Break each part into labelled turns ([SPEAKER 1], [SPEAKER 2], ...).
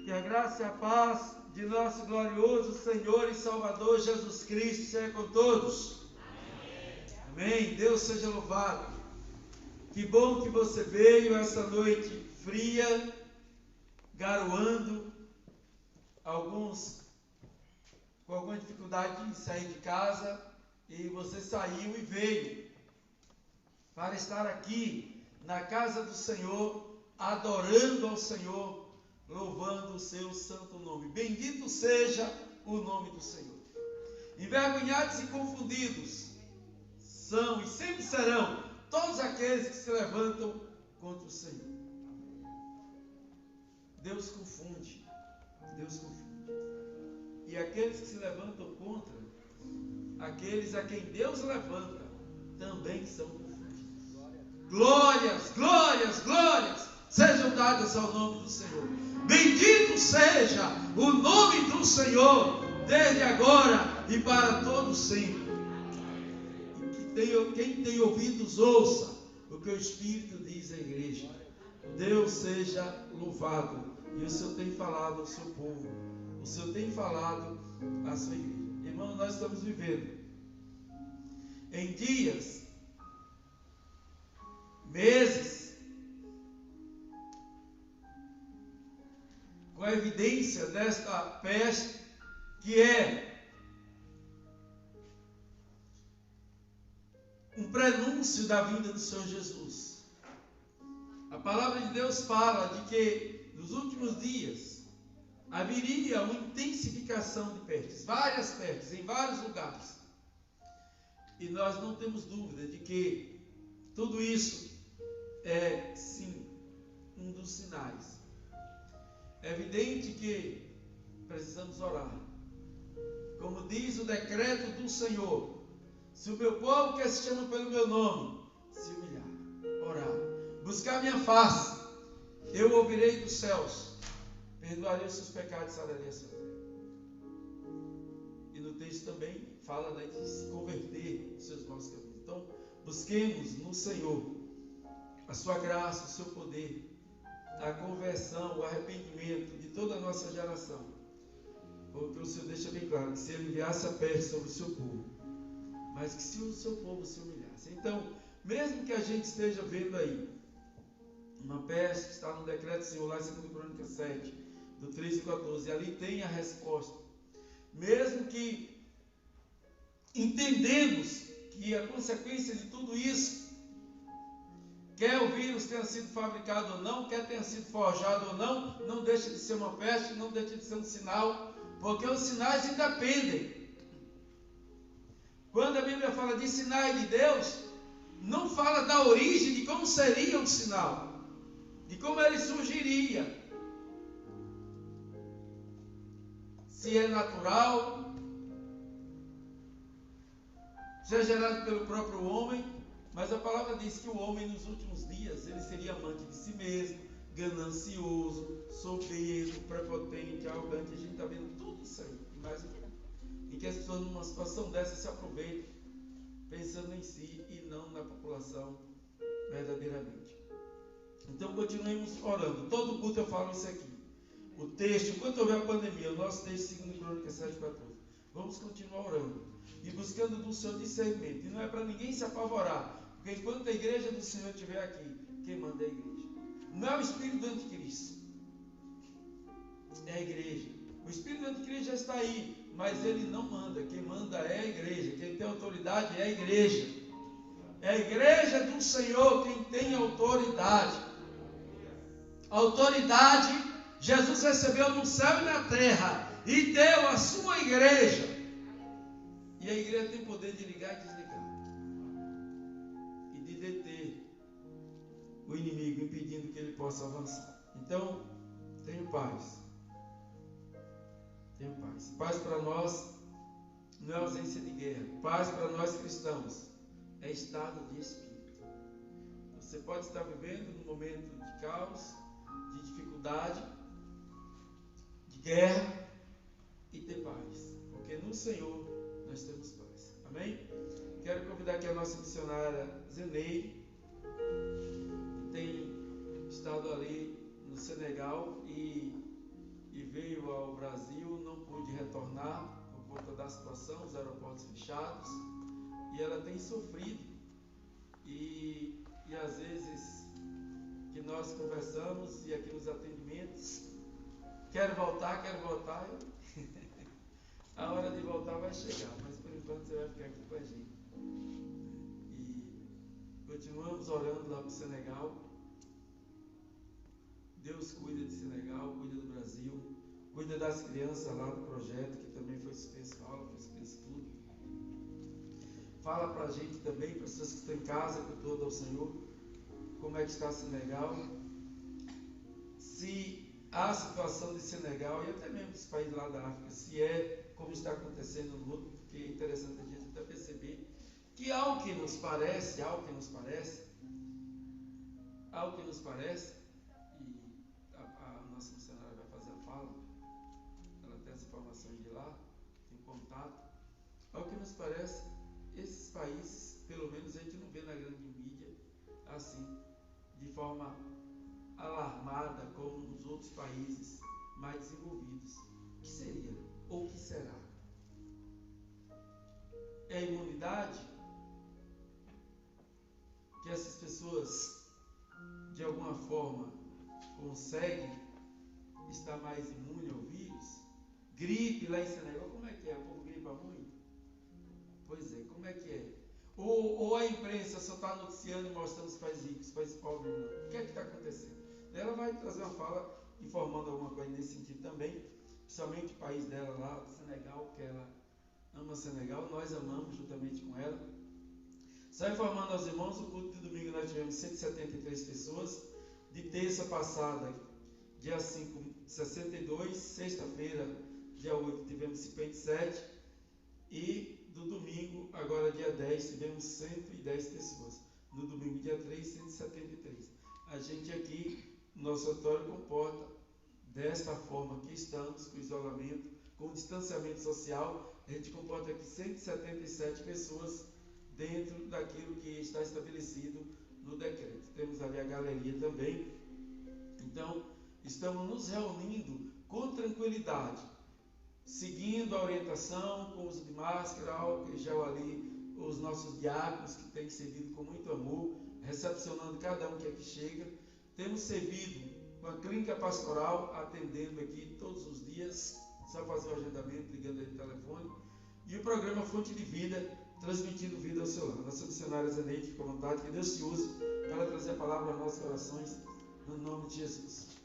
[SPEAKER 1] Que a graça e a paz de nosso glorioso Senhor e Salvador Jesus Cristo seja com todos. Amém. Deus seja louvado. Que bom que você veio essa noite fria, garoando, alguns com alguma dificuldade de sair de casa, e você saiu e veio para estar aqui na casa do Senhor, adorando ao Senhor, louvando o seu santo nome. Bendito seja o nome do Senhor. Envergonhados e confundidos são e sempre serão todos aqueles que se levantam contra o Senhor. Deus confunde. Deus confunde. E aqueles que se levantam contra, aqueles a quem Deus levanta, também são confundidos. Glórias, glórias, glórias sejam dadas ao nome do Senhor. Bendito seja o nome do Senhor, desde agora e para todo sempre. E quem tem ouvidos, ouça o que o Espírito diz à igreja. Deus seja louvado. E o Senhor tem falado ao seu povo. O Senhor tem falado à sua igreja. Irmão, nós estamos vivendo em dias, meses, com a evidência desta peste, que é um prenúncio da vinda do Senhor Jesus. A palavra de Deus fala de que nos últimos dias haveria uma intensificação de pestes, várias pestes em vários lugares. E nós não temos dúvida de que tudo isso é, sim, um dos sinais. É evidente que precisamos orar. Como diz o decreto do Senhor: se o meu povo que se chama pelo meu nome se humilhar, orar, buscar minha face, eu ouvirei dos céus, perdoarei os seus pecados e sararei a sua terra. E no texto também fala, né, de se converter dos seus maus caminhos. Então, busquemos no Senhor a sua graça, o seu poder, a conversão, o arrependimento de toda a nossa geração. Porque o Senhor deixa bem claro que se Ele enviasse a peste sobre o seu povo, mas que se o seu povo se humilhasse. Então, mesmo que a gente esteja vendo aí uma peste que está no decreto do Senhor, lá em 2 Crônicas 7, do 13 e 14, e ali tem a resposta. Mesmo que entendemos que a consequência de tudo isso, quer o vírus tenha sido fabricado ou não, quer tenha sido forjado ou não, não deixa de ser uma peste, não deixa de ser um sinal, porque os sinais independem. Quando a Bíblia fala de sinais de Deus, não fala da origem, de como seria o sinal, de como ele surgiria. Se é natural, se é gerado pelo próprio homem, mas a palavra diz que o homem nos últimos dias, ele seria amante de si mesmo, ganancioso, soberbo, prepotente, arrogante. A gente está vendo tudo isso aí, mais um pouco. E que as pessoas numa situação dessa se aproveitam, pensando em si e não na população verdadeiramente. Então continuemos orando. Todo culto eu falo isso aqui. O texto, enquanto houver a pandemia, o nosso texto 2 Crônicas 7:14. Vamos continuar orando e buscando do Senhor discernimento. E não é para ninguém se apavorar, porque enquanto a igreja do Senhor estiver aqui, quem manda é a igreja. Não é o espírito do anticristo, é a igreja. O espírito do anticristo já está aí, mas ele não manda. Quem manda é a igreja. Quem tem autoridade é a igreja. É a igreja do Senhor quem tem autoridade. Autoridade Jesus recebeu no céu e na terra e deu à sua igreja. E a igreja tem poder de ligar e desligar, e de deter o inimigo, impedindo que ele possa avançar. Então, tenho paz. Tenho paz. Paz para nós não é ausência de guerra. Paz para nós cristãos é estado de espírito. Você pode estar vivendo num momento de caos, de dificuldade, de guerra, e ter paz. Porque no Senhor nós temos paz. Amém? Quero convidar aqui a nossa missionária Zeneide, que tem estado ali no Senegal e e veio ao Brasil, não pôde retornar por conta da situação, os aeroportos fechados, e ela tem sofrido. E às vezes que nós conversamos e aqui nos atendimentos, quero voltar, a hora de voltar vai chegar, mas por enquanto você vai ficar aqui com a gente. E continuamos orando lá para o Senegal. Deus cuida de Senegal, cuida do Brasil, cuida das crianças lá do projeto, que também foi suspenso aula, foi suspenso tudo. Fala para a gente também, para as pessoas que estão em casa, com todo ao Senhor, como é que está Senegal. Se a situação de Senegal e até mesmo dos países lá da África, se é como está acontecendo no mundo, porque é interessante a gente até perceber que ao que nos parece, e a nossa missionária vai fazer a fala, ela tem as informações de lá, tem contato, ao que nos parece, esses países, pelo menos a gente não vê na grande mídia, assim, de forma alarmada como nos outros países mais desenvolvidos. O que seria? Ou o que será? É a imunidade? Que essas pessoas, de alguma forma, conseguem estar mais imune ao vírus? Gripe lá em Senegal, como é que é? O povo gripa muito? Pois é, como é que é? Ou a imprensa só está noticiando e mostrando os países ricos, os países pobres, não. O que é que está acontecendo? Ela vai trazer uma fala informando alguma coisa nesse sentido também, principalmente o país dela lá, o Senegal, que ela ama Senegal, nós amamos juntamente com ela. Só informando aos irmãos, o culto de domingo nós tivemos 173 pessoas, de terça passada, dia 5, 62, sexta-feira, dia 8, tivemos 57, e do domingo, agora dia 10, tivemos 110 pessoas. No domingo, dia 3, 173. A gente aqui, nosso auditório comporta desta forma que estamos, com isolamento, com distanciamento social, a gente comporta aqui 177 pessoas dentro daquilo que está estabelecido no decreto. Temos ali a galeria também. Então, estamos nos reunindo com tranquilidade, seguindo a orientação, com uso de máscara, álcool e gel ali, os nossos diáconos que têm servido com muito amor, recepcionando cada um que aqui chega. Temos servido com a clínica pastoral, atendendo aqui todos os dias, só fazer o agendamento, ligando aí no telefone. E o programa Fonte de Vida, transmitindo vida ao seu lar. Nossa missionária Zeneide, fica à vontade, que Deus te use para trazer a palavra aos nossos corações, no nome de Jesus.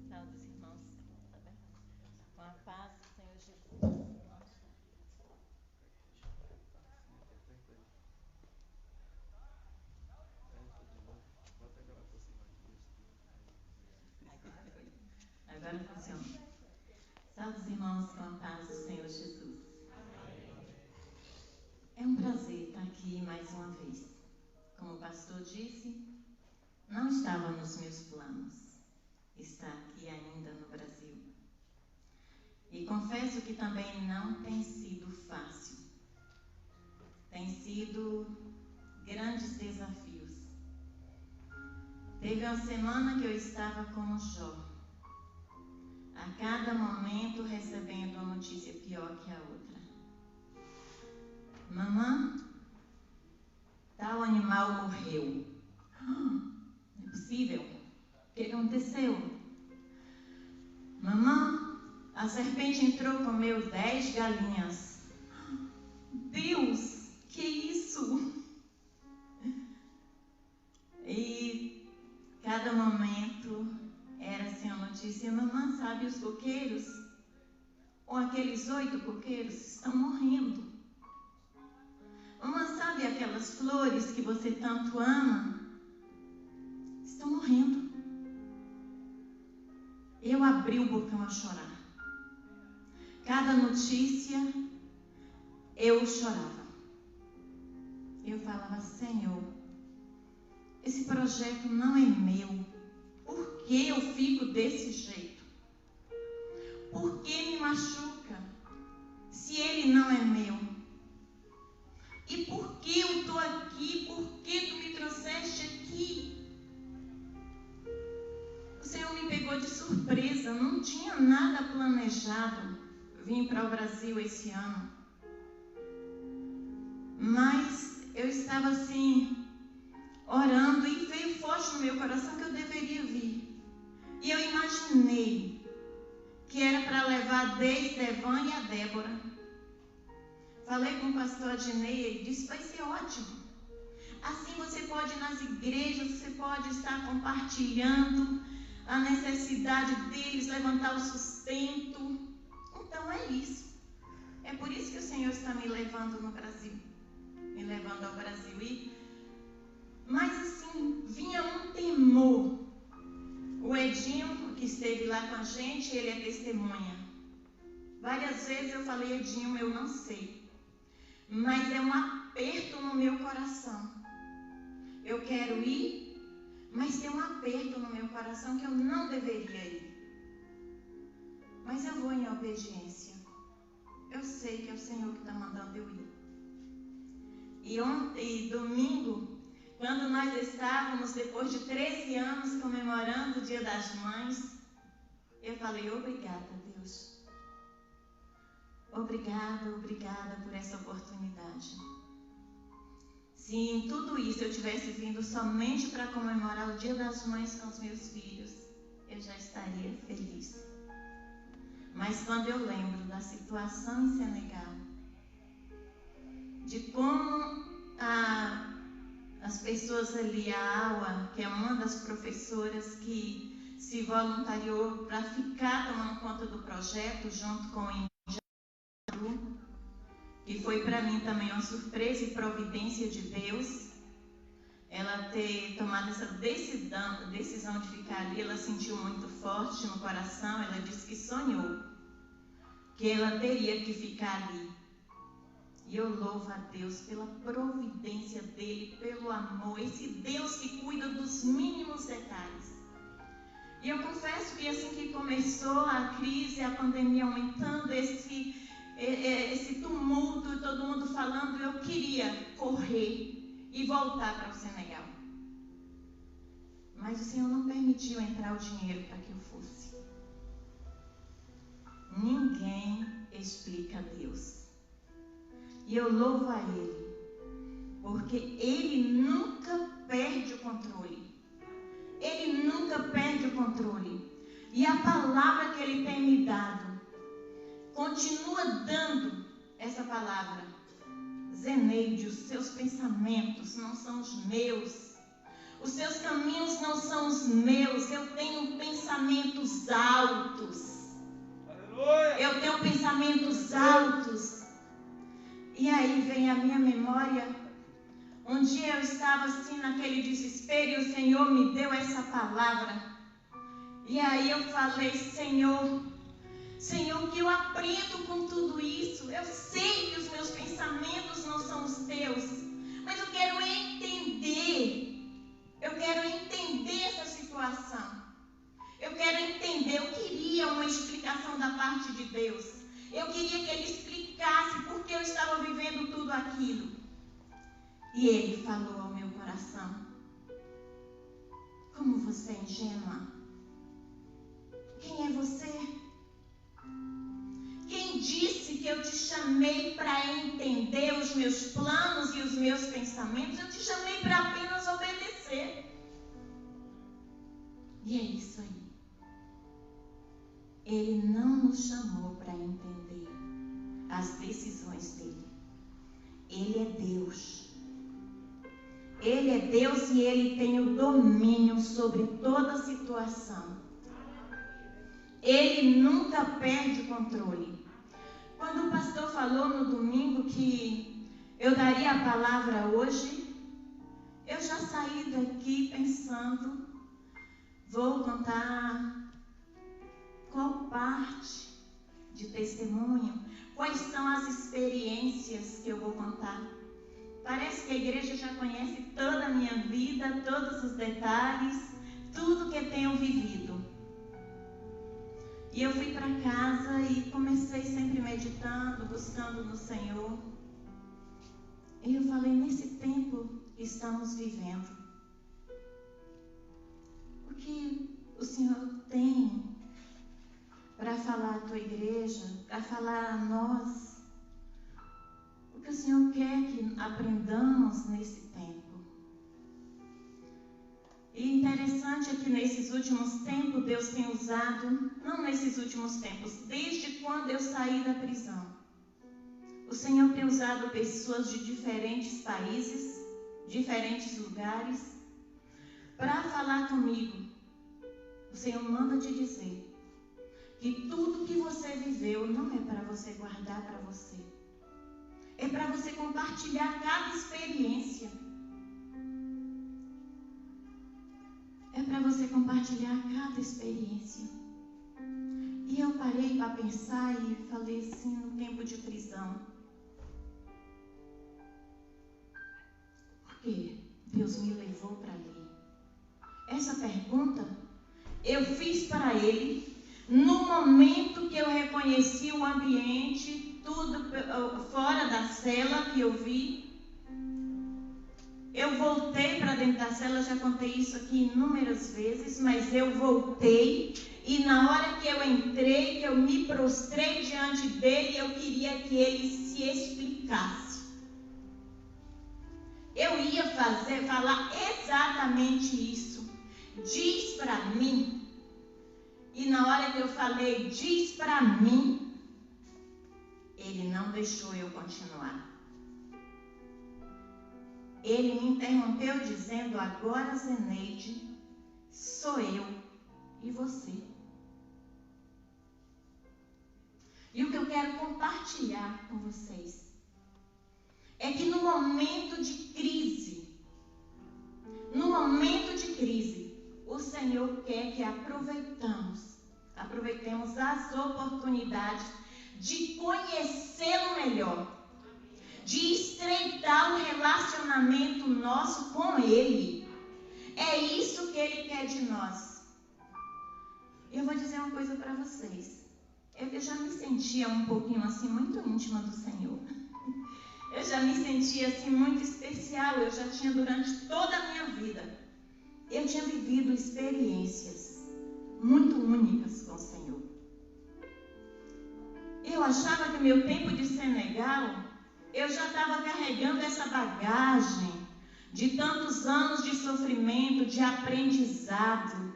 [SPEAKER 2] Salve, irmãos. Com a paz do Senhor Jesus. Agora funciona. Salve os irmãos com a paz do Senhor Jesus. É um prazer estar aqui mais uma vez. Como o pastor disse, não estava nos meus planos estar aqui ainda no Brasil. E confesso que também não tem sido fácil. Tem sido grandes desafios. Teve uma semana que eu estava como Jó, a cada momento recebendo uma notícia pior que a outra. Mamãe, tal animal morreu. Não é possível. O que aconteceu? Mamãe, a serpente entrou e comeu 10 galinhas. Deus, que isso? E cada momento era assim a notícia: mamãe, sabe os coqueiros? Ou aqueles 8 coqueiros estão morrendo. Mamãe, sabe aquelas flores que você tanto ama? Estão morrendo. Eu abri o bocão a chorar. Cada notícia, eu chorava. Eu falava: Senhor, esse projeto não é meu. Por que eu fico desse jeito? Por que me machuca, se ele não é meu? E por que eu estou aqui? Por que tu me trouxeste tinha nada planejado vir para o Brasil esse ano. Mas eu estava assim, orando, e veio forte no meu coração que eu deveria vir. E eu imaginei que era para levar desde Evan e a Débora. Falei com o pastor Adnei, ele disse, vai ser ótimo. Assim você pode ir nas igrejas, você pode estar compartilhando a necessidade deles, levantar o sustento. Então é isso. É por isso que o Senhor está me levando no Brasil. Me levando ao Brasil. Mas assim, vinha um temor. O Edinho, que esteve lá com a gente, ele é testemunha. Várias vezes eu falei, Edinho, eu não sei. Mas é um aperto no meu coração. Eu quero ir, mas tem um aperto no meu coração que eu não deveria ir. Mas eu vou em obediência. Eu sei que é o Senhor que está mandando eu ir. E domingo, quando nós estávamos, depois de 13 anos, comemorando o Dia das Mães, eu falei, obrigada, Deus. Obrigada por essa oportunidade. Se em tudo isso eu tivesse vindo somente para comemorar o Dia das Mães com os meus filhos, eu já estaria feliz. Mas quando eu lembro da situação em Senegal, de como as pessoas ali, a Awa, que é uma das professoras que se voluntariou para ficar tomando conta do projeto junto com o Injadu, que foi para mim também uma surpresa e providência de Deus, ela ter tomado essa decisão de ficar ali. Ela sentiu muito forte no coração, ela disse que sonhou que ela teria que ficar ali. E eu louvo a Deus pela providência dele, pelo amor, esse Deus que cuida dos mínimos detalhes. E eu confesso que assim que começou a crise, a pandemia aumentando, esse tumulto, todo mundo falando, eu queria correr e voltar para o Senegal. Mas o Senhor não permitiu entrar o dinheiro para que eu fosse. Ninguém explica a Deus. E eu louvo a Ele, porque Ele nunca perde o controle. Ele nunca perde o controle. E a palavra que Ele tem me dado, continua dando essa palavra. Zeneide, os seus pensamentos não são os meus. Os seus caminhos não são os meus. Eu tenho pensamentos altos. Aleluia! Eu tenho pensamentos altos. E aí vem a minha memória. Um dia eu estava assim naquele desespero e o Senhor me deu essa palavra. E aí eu falei, Senhor, o que eu aprendo com tudo isso? Eu sei que os meus pensamentos não são os teus, mas eu quero entender. Eu quero entender essa situação. Eu quero entender. Eu queria uma explicação da parte de Deus. Eu queria que Ele explicasse por que eu estava vivendo tudo aquilo. E Ele falou ao meu coração: como você é ingênua? Quem é você? Quem disse que eu te chamei para entender os meus planos e os meus pensamentos? Eu te chamei para apenas obedecer. E é isso aí. Ele não nos chamou para entender as decisões dele. Ele é Deus. Ele é Deus e Ele tem o domínio sobre toda a situação. Ele nunca perde o controle. Quando o pastor falou no domingo que eu daria a palavra hoje, eu já saí daqui pensando, vou contar qual parte de testemunho, quais são as experiências que eu vou contar. Parece que a igreja já conhece toda a minha vida, todos os detalhes, tudo que eu tenho vivido. E eu fui para casa e comecei sempre meditando, buscando no Senhor. E eu falei, nesse tempo que estamos vivendo, o que o Senhor tem para falar à tua igreja, para falar a nós o que o Senhor quer que aprendamos nesse tempo. E interessante é que nesses últimos tempos, Deus tem usado, não nesses últimos tempos, desde quando eu saí da prisão, o Senhor tem usado pessoas de diferentes países, diferentes lugares, para falar comigo. O Senhor manda te dizer que tudo que você viveu não é para você guardar para você. É para você compartilhar cada experiência. É para você compartilhar cada experiência. E eu parei para pensar e falei assim, no tempo de prisão. Por que Deus me levou para ali? Essa pergunta eu fiz para Ele no momento que eu reconheci o ambiente, tudo fora da cela que eu vi. Eu voltei para dentro da cela, já contei isso aqui inúmeras vezes, mas eu voltei e na hora que eu entrei, que eu me prostrei diante dele, eu queria que ele se explicasse. Eu ia falar exatamente isso. Diz para mim. E na hora que eu falei, diz para mim, ele não deixou eu continuar. Ele me interrompeu dizendo, agora Zeneide, sou eu e você. E o que eu quero compartilhar com vocês é que no momento de crise, o Senhor quer que aproveitemos as oportunidades de conhecê-lo melhor, de estreitar o relacionamento nosso com Ele. É isso que Ele quer de nós. Eu vou dizer uma coisa para vocês. Eu já me sentia um pouquinho assim, muito íntima do Senhor. Eu já me sentia assim, muito especial. Eu já tinha, durante toda a minha vida, eu tinha vivido experiências muito únicas com o Senhor. Eu achava que meu tempo de Senegal, eu já estava carregando essa bagagem de tantos anos de sofrimento, de aprendizado.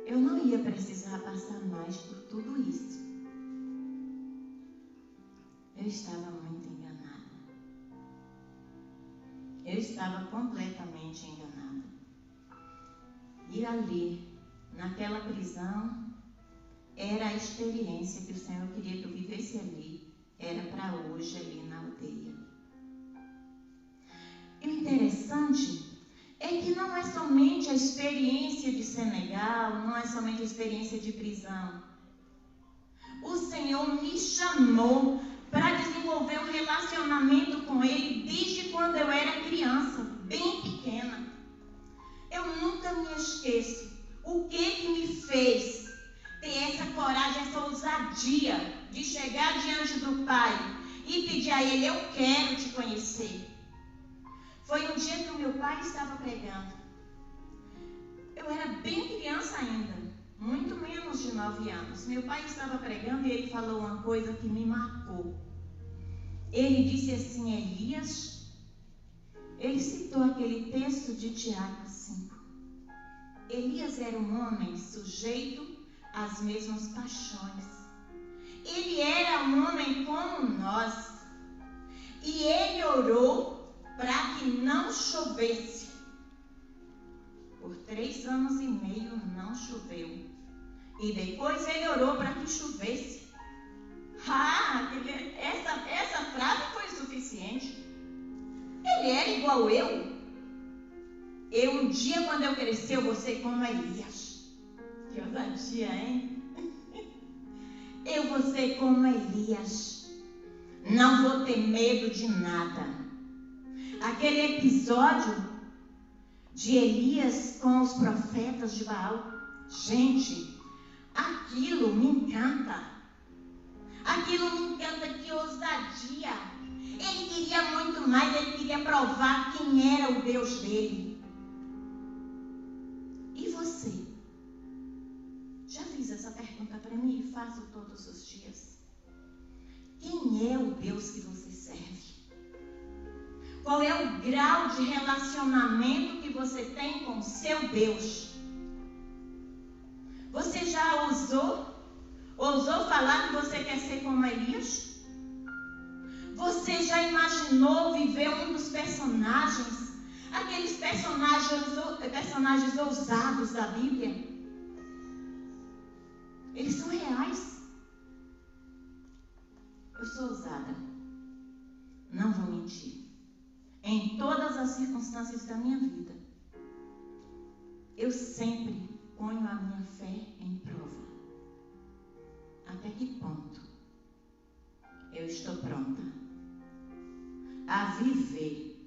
[SPEAKER 2] Eu não ia precisar passar mais por tudo isso. Eu estava muito enganada. Eu estava completamente enganada. E ali, naquela prisão, era a experiência que o Senhor queria que eu vivesse ali. Era para hoje ali na aldeia. E o interessante é que não é somente a experiência de Senegal, não é somente a experiência de prisão. O Senhor me chamou para desenvolver um relacionamento com Ele desde quando eu era criança, bem pequena. Eu nunca me esqueço o que me fez ter essa coragem, essa ousadia de chegar diante do Pai e pedir a Ele, eu quero te conhecer. Foi um dia que o meu pai estava pregando. Eu era bem criança ainda, muito menos de 9 anos. Meu pai estava pregando e ele falou uma coisa que me marcou. Ele disse assim, Elias, ele citou aquele texto de Tiago 5. Elias era um homem sujeito às mesmas paixões. Ele era um homem como nós. E ele orou para que não chovesse. Por 3 anos e meio não choveu. E depois ele orou para que chovesse. Essa frase foi suficiente. Ele era igual eu. Um dia, quando eu crescer, eu vou ser como Elias. Que ousadia, hein? Eu vou ser como Elias. Não vou ter medo de nada. Aquele episódio de Elias com os profetas de Baal. Gente, aquilo me encanta. Aquilo me encanta, que ousadia. Ele queria muito mais, ele queria provar quem era o Deus dele. E você? Já fiz essa pergunta para mim? faço todos os dias. Quem é o Deus que você serve? Qual é o grau de relacionamento que você tem com o seu Deus? Você já ousou falar que você quer ser como Elias? Você já imaginou viver um dos personagens, aqueles personagens ousados da Bíblia? Eles são reais. Eu sou ousada. Não vou mentir. Em todas as circunstâncias da minha vida, eu sempre ponho a minha fé em prova. Até que ponto eu estou pronta a viver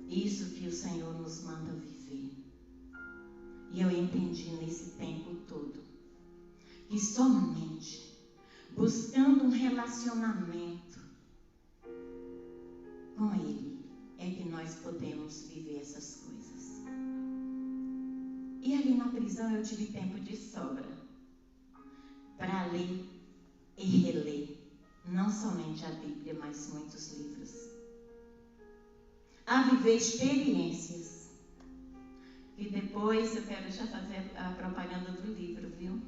[SPEAKER 2] isso que o Senhor nos manda viver? E eu entendi nesse tempo todo que somente buscando um relacionamento com Ele é que nós podemos viver essas coisas. E ali na prisão eu tive tempo de sobra para ler e reler, não somente a Bíblia, mas muitos livros. A viver experiências. E depois eu quero já fazer a propaganda do livro, viu?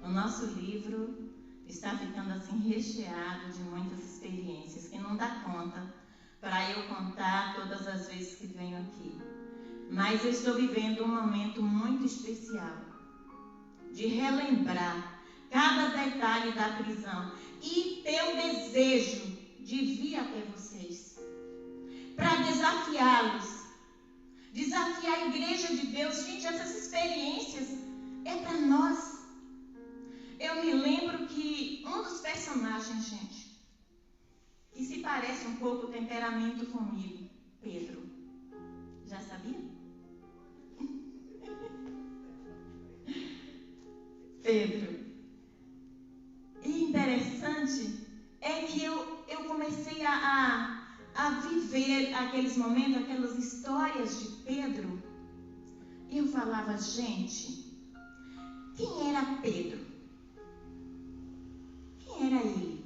[SPEAKER 2] O nosso livro está ficando assim recheado de muitas experiências que não dá conta para eu contar todas as vezes que venho aqui. Mas eu estou vivendo um momento muito especial de relembrar cada detalhe da prisão e ter o desejo de vir até vocês para desafiá-los, desafiar a igreja de Deus. Gente, essas experiências é para nós. Eu me lembro que um dos personagens, gente, que se parece um pouco o temperamento comigo, Pedro. Já sabia? Pedro. E interessante é que eu comecei a viver aqueles momentos, aquelas histórias de Pedro. E eu falava, gente, quem era Pedro? Quem era ele?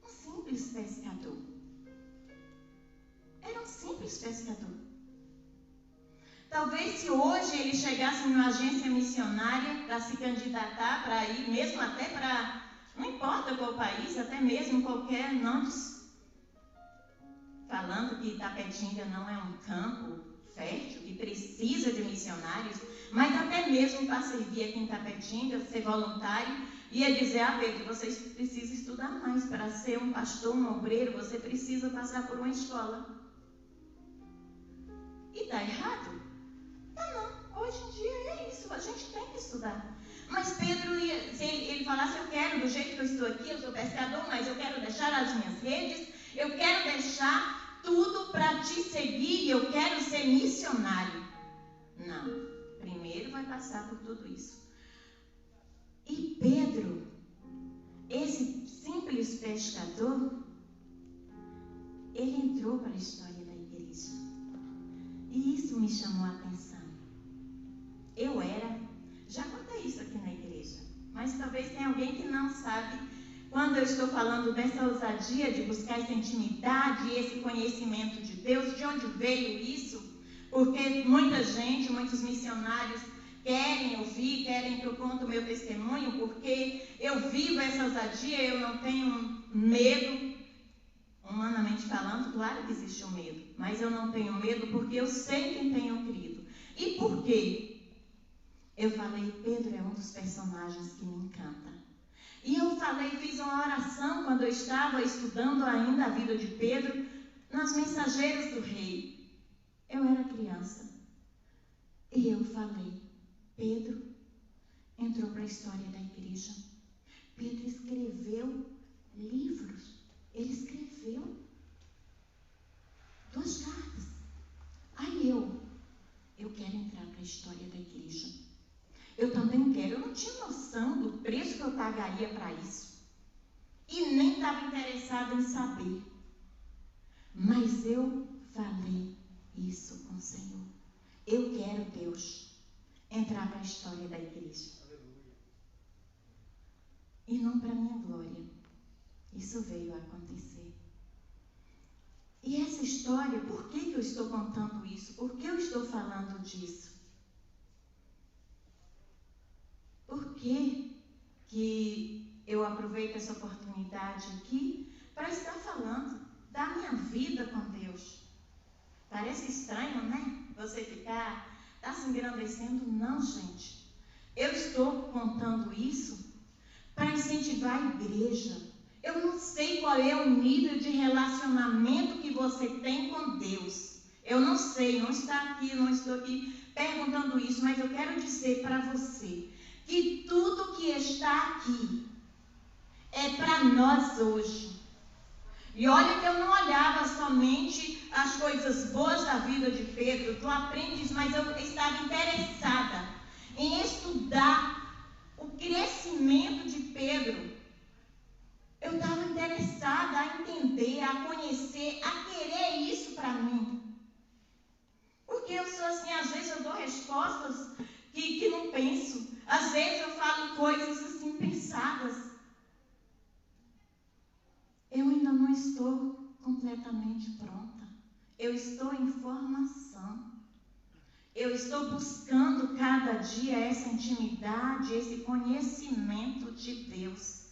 [SPEAKER 2] Um simples pescador. Era um simples pescador. Talvez se hoje ele chegasse em uma agência missionária para se candidatar, para ir, mesmo até para, não importa qual país, até mesmo qualquer, Nantes, falando que Itapetinga não é um campo fértil, que precisa de missionários, mas até mesmo para servir aqui em Itapetinga, ser voluntário, ia dizer, Pedro, você precisa estudar mais para ser um pastor, um obreiro, você precisa passar por uma escola. E está errado? Não, hoje em dia é isso, a gente tem que estudar. Mas Pedro, se ele falasse, eu quero, do jeito que eu estou aqui, eu sou pescador, mas eu quero deixar as minhas redes, eu quero deixar tudo para te seguir e eu quero ser missionário. Não, primeiro vai passar por tudo isso. E Pedro, esse simples pescador, ele entrou para a história da igreja. E isso me chamou a atenção. Já contei isso aqui na igreja, mas talvez tenha alguém que não sabe quando eu estou falando dessa ousadia de buscar essa intimidade, esse conhecimento de Deus, de onde veio isso? Porque muita gente, muitos missionários querem ouvir, querem que eu conte o meu testemunho, porque eu vivo essa ousadia, eu não tenho medo. Humanamente falando, claro que existe o medo, mas eu não tenho medo porque eu sei quem tenho crido. E por quê? Eu falei, Pedro é um dos personagens que me encanta. E eu fiz uma oração quando eu estava estudando ainda a vida de Pedro nas Mensageiras do Rei. Eu era criança. E eu falei, Pedro entrou para a história da igreja. Pedro escreveu livros. Ele escreveu 2 cartas. Aí eu quero entrar para a história da igreja. Eu também quero. Eu não tinha noção do preço que eu pagaria para isso. E nem estava interessada em saber. Mas eu falei isso com o Senhor. Eu quero, Deus, entrar para a história da igreja. e não para minha glória. Isso veio a acontecer. E essa história, por que eu estou contando isso? Por que eu estou falando disso? Por que eu aproveito essa oportunidade aqui para estar falando da minha vida com Deus? Parece estranho, né? Você ficar se engrandecendo. Não, gente. Eu estou contando isso para incentivar a igreja. Eu não sei qual é o nível de relacionamento que você tem com Deus. Eu não sei, não estou aqui perguntando isso, mas eu quero dizer para você que tudo que está aqui é para nós hoje. E olha que eu não olhava somente as coisas boas da vida de Pedro, tu aprendes, mas eu estava interessada em estudar o crescimento de Pedro. Eu estava interessada a entender, a conhecer, a querer isso para mim. Porque eu sou assim, às vezes eu dou respostas que não penso. Às vezes eu falo coisas assim pensadas. Eu ainda não estou completamente pronta. Eu estou em formação. Eu estou buscando cada dia essa intimidade, esse conhecimento de Deus.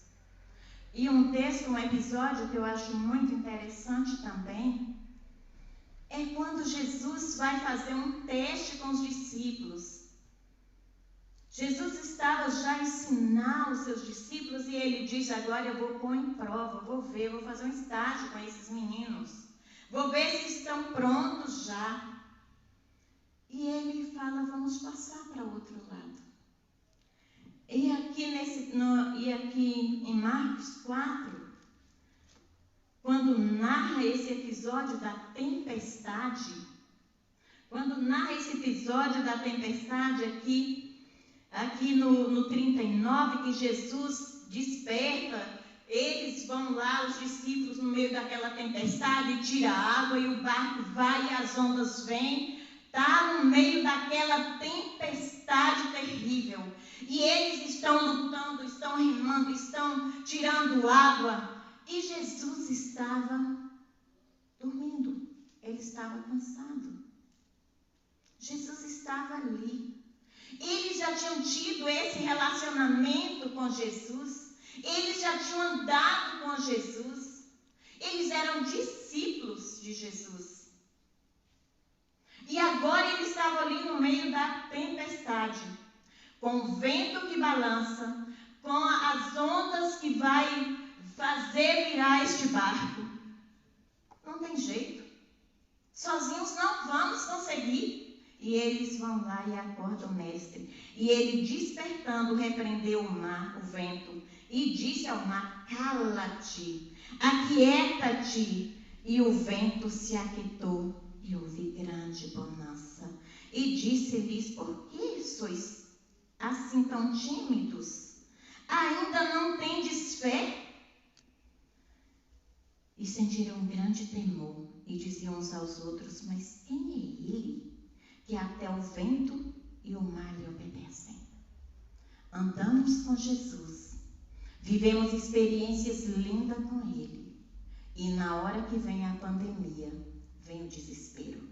[SPEAKER 2] E um episódio que eu acho muito interessante também, é quando Jesus vai fazer um teste com os discípulos. Jesus estava já a ensinar os seus discípulos e ele diz: agora eu vou pôr em prova, vou fazer um estágio com esses meninos. Vou ver se estão prontos já. E ele fala: vamos passar para o outro lado. E aqui em Marcos 4, quando narra esse episódio da tempestade, aqui no 39, que Jesus desperta, eles vão lá, os discípulos, no meio daquela tempestade, tira a água e o barco vai e as ondas vêm. Está no meio daquela tempestade terrível. E eles estão lutando, estão remando, estão tirando água. E Jesus estava dormindo. Ele estava cansado. Jesus estava ali. Eles já tinham tido esse relacionamento com Jesus. Eles já tinham andado com Jesus. Eles eram discípulos de Jesus. E agora ele estava ali no meio da tempestade, com o vento que balança, com as ondas que vai fazer virar este barco. Não tem jeito. Sozinhos não vamos conseguir. E eles vão lá e acordam o mestre. E ele, despertando, repreendeu o mar, o vento, e disse ao mar: cala-te, aquieta-te. E o vento se aquietou. E houve grande bonança. E disse-lhes: por que sois assim tão tímidos? Ainda não tendes fé? E sentiram um grande temor. E diziam uns aos outros: mas quem é ele, que até o vento e o mar lhe obedecem? Andamos com Jesus. Vivemos experiências lindas com ele. E na hora que vem a pandemia, vem o desespero.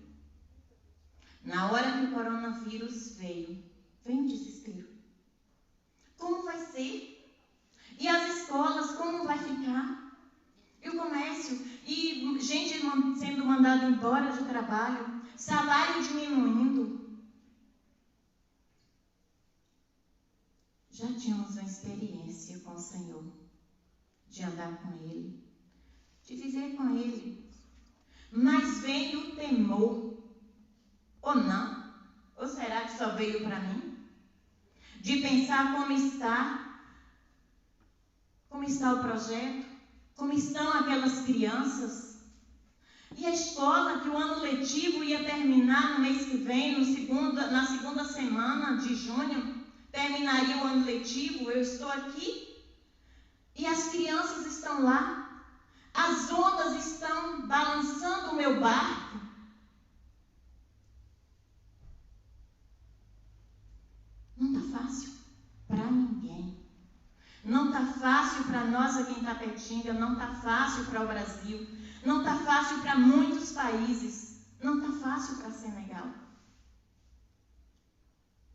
[SPEAKER 2] Na hora que o coronavírus veio o desespero. Como vai ser? E as escolas, como vai ficar? E o comércio? E gente sendo mandada embora de trabalho, salário diminuindo. Já tínhamos uma experiência com o Senhor, de andar com Ele, de viver com Ele. Mas veio o temor, ou não? Ou será que só veio para mim? De pensar como está o projeto, como estão aquelas crianças. E a escola, que o ano letivo ia terminar no mês que vem, na segunda semana de junho, terminaria o ano letivo. Eu estou aqui e as crianças estão lá. As ondas estão balançando o meu barco. Não está fácil para ninguém. Não está fácil para nós aqui em Tapetinga, não está fácil para o Brasil, não está fácil para muitos países, não está fácil para Senegal.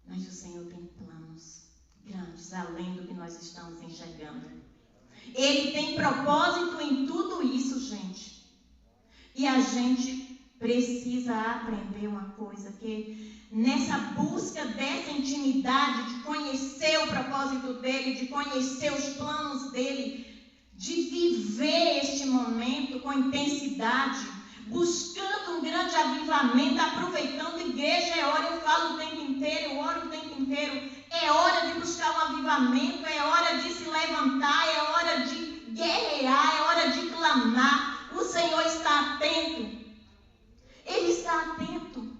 [SPEAKER 2] Mas o Senhor tem planos grandes, além do que nós estamos enxergando. Ele tem propósito em tudo isso, gente. E a gente precisa aprender uma coisa, que nessa busca dessa intimidade, de conhecer o propósito dele, de conhecer os planos dele, de viver este momento com intensidade, buscando um grande avivamento, aproveitando. Igreja, é hora, eu falo o tempo inteiro, eu oro o tempo inteiro, é hora de buscar um avivamento, é hora de se levantar, é hora de guerrear, é hora de clamar. O Senhor está atento, Ele está atento.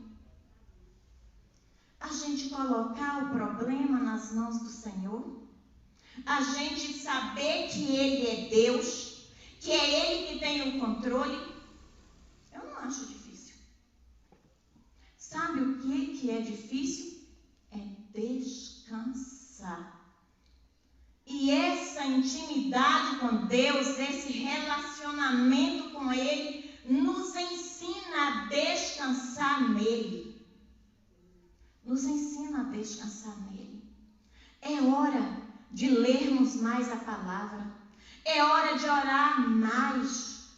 [SPEAKER 2] A gente colocar o problema nas mãos do Senhor, a gente saber que Ele é Deus, que é Ele que tem o controle, eu não acho difícil. Sabe o que é difícil? É descansar. E essa intimidade com Deus, esse relacionamento com Ele, nos ensina a descansar nele. Nos ensina a descansar nele. É hora de lermos mais a palavra. É hora de orar mais.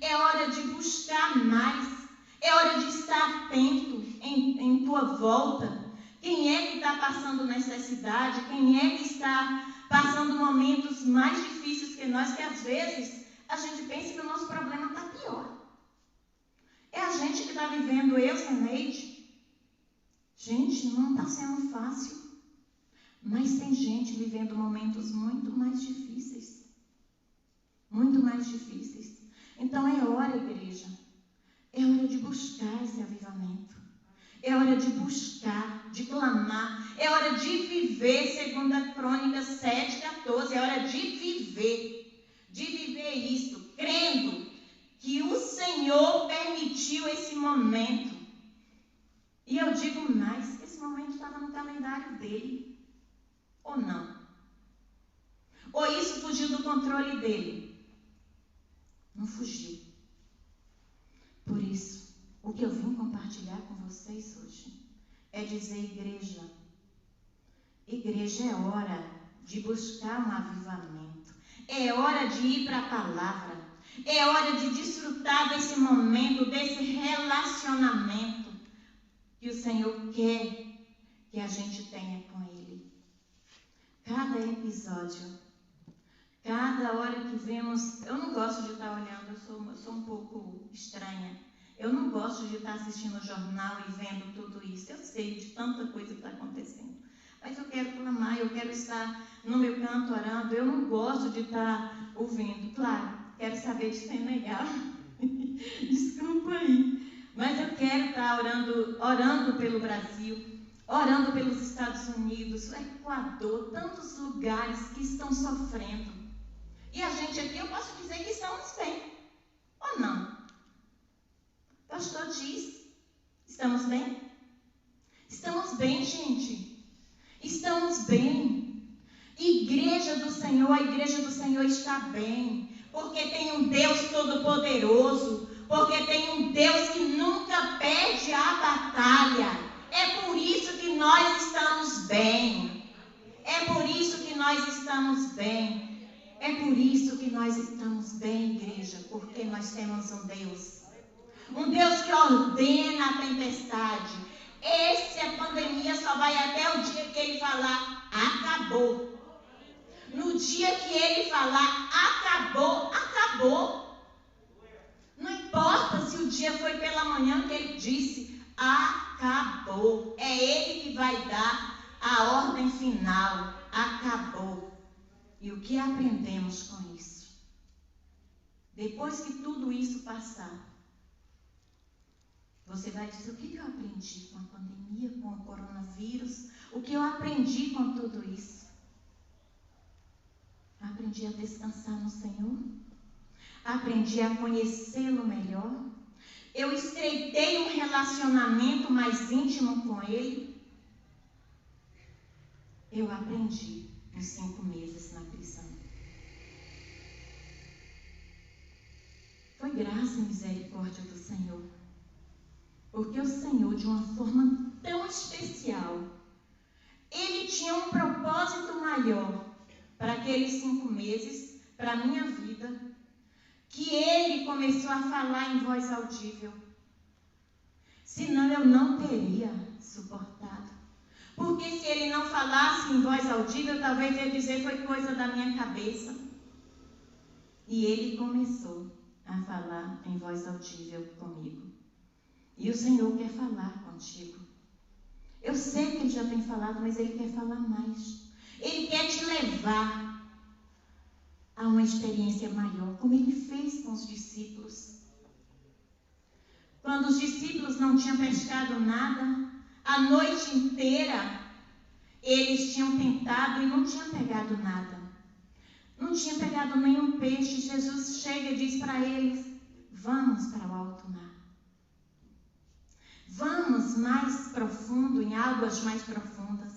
[SPEAKER 2] É hora de buscar mais. É hora de estar atento em tua volta. Quem é que está passando necessidade? Quem é que está passando momentos mais difíceis que nós, que às vezes a gente pensa que o nosso problema está pior. É a gente que está vivendo, eu, Zeneide. Gente, não está sendo fácil. Mas tem gente vivendo momentos muito mais difíceis. Muito mais difíceis. Então é hora, igreja. É hora de buscar esse avivamento. É hora de buscar, de clamar. É hora de viver, segundo a Crônicas 7:14. É hora de viver. De viver isso, crendo que o Senhor permitiu esse momento. E eu digo mais, esse momento estava no calendário dele. Ou não? Ou isso fugiu do controle dele? Não fugiu. Por isso, o que eu vim compartilhar com vocês hoje é dizer, igreja, é hora de buscar um avivamento. É hora de ir para a palavra. É hora de desfrutar desse momento, desse relacionamento que o Senhor quer que a gente tenha com Ele. Cada episódio, cada hora que vemos, eu não gosto de estar olhando, eu sou um pouco estranha. Eu não gosto de estar assistindo o jornal e vendo tudo isso. Eu sei de tanta coisa que está acontecendo. Mas eu quero clamar, eu quero estar no meu canto orando. Eu não gosto de estar ouvindo. Claro, quero saber de Senegal. Desculpa aí. Mas eu quero estar orando pelo Brasil, orando pelos Estados Unidos, o Equador, tantos lugares que estão sofrendo. E a gente aqui, eu posso dizer que estamos bem. Ou não? O pastor diz, estamos bem? Estamos bem, gente. Estamos bem. Igreja do Senhor, a igreja do Senhor está bem. Porque tem um Deus todo-poderoso. Porque tem um Deus que nunca perde a batalha. É por isso que nós estamos bem. É por isso que nós estamos bem. É por isso que nós estamos bem, igreja. Porque nós temos um Deus. Um Deus que ordena a tempestade. Essa pandemia só vai até o dia que Ele falar, acabou. No dia que Ele falar, acabou, acabou. Não importa se o dia foi pela manhã que Ele disse, acabou. É Ele que vai dar a ordem final, acabou. E o que aprendemos com isso? Depois que tudo isso passar, você vai dizer, o que eu aprendi com a pandemia, com o coronavírus? O que eu aprendi com tudo isso? Aprendi a descansar no Senhor. Aprendi a conhecê-lo melhor. Eu estreitei um relacionamento mais íntimo com Ele. Eu aprendi uns 5 meses na prisão. Foi graça e misericórdia do Senhor. Porque o Senhor, de uma forma tão especial, Ele tinha um propósito maior para aqueles 5 meses, para a minha vida, que Ele começou a falar em voz audível. Senão eu não teria suportado. Porque se Ele não falasse em voz audível, talvez eu ia dizer foi coisa da minha cabeça. E Ele começou a falar em voz audível comigo. E o Senhor quer falar contigo. Eu sei que Ele já tem falado, mas Ele quer falar mais. Ele quer te levar a uma experiência maior, como Ele fez com os discípulos. Quando os discípulos não tinham pescado nada, a noite inteira eles tinham tentado e não tinham pegado nada. Não tinham pegado nenhum peixe. Jesus chega e diz para eles: vamos para o alto mar. Vamos mais profundo, em águas mais profundas.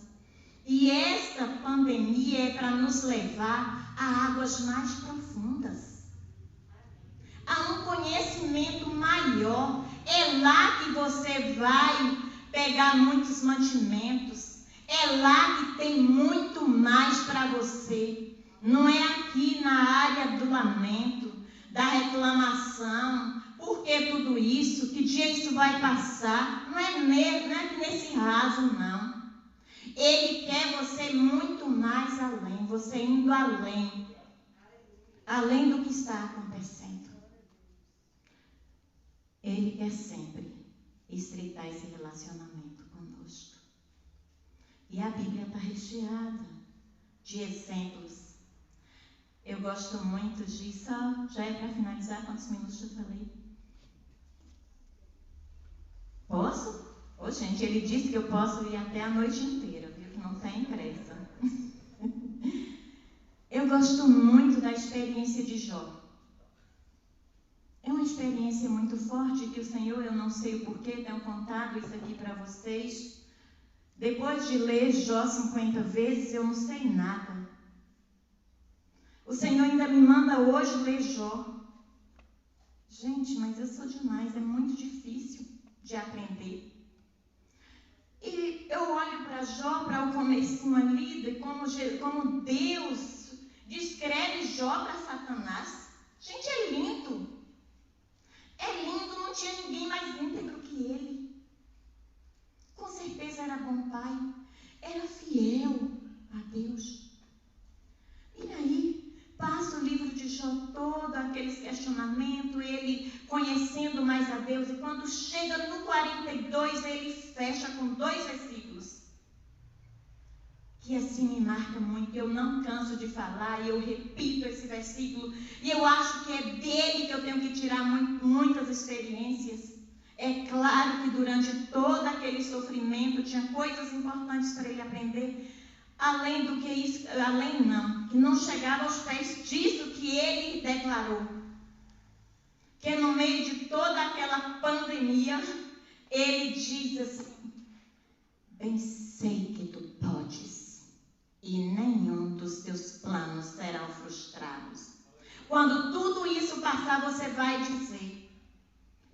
[SPEAKER 2] E esta pandemia é para nos levar a águas mais profundas. A um conhecimento maior. É lá que você vai pegar muitos mantimentos. É lá que tem muito mais para você. Não é aqui na área do lamento, da reclamação. Por que tudo isso? Que dia isso vai passar? Não é nesse raso, não. Ele quer você muito mais além, você indo além. Além do que está acontecendo. Ele quer sempre estreitar esse relacionamento conosco. E a Bíblia está recheada de exemplos. Eu gosto muito de... Já é para finalizar? Quantos minutos eu falei? Posso? Ô, gente, ele disse que eu posso ir até a noite inteira, viu? Que não tem pressa. Eu gosto muito da experiência de Jó. É uma experiência muito forte que o Senhor, eu não sei o porquê, tenho contado isso aqui para vocês. Depois de ler Jó 50 vezes, eu não sei nada. O Senhor ainda me manda hoje ler Jó. Gente, mas eu sou demais, é muito difícil de aprender. E eu olho para Jó, para o comecinho ali, de como Deus descreve Jó para Satanás. Gente, é lindo. É lindo, não tinha ninguém mais íntegro que ele. Com certeza era bom pai, era fiel a Deus. E aí, passa o livro de Jó todo, aqueles questionamentos, ele conhecendo mais a Deus. E quando chega no 42, ele fecha com 2 versículos. Que assim me marca muito, eu não canso de falar, e eu repito esse versículo, e eu acho que é dele que eu tenho que tirar muitas experiências. É claro que durante todo aquele sofrimento tinha coisas importantes para ele aprender, além do que isso, além não, que não chegava aos pés disso que ele declarou. Que no meio de toda aquela pandemia, ele diz assim: bem sei que tu podes, e nenhum dos teus planos serão frustrados. Quando tudo isso passar, você vai dizer,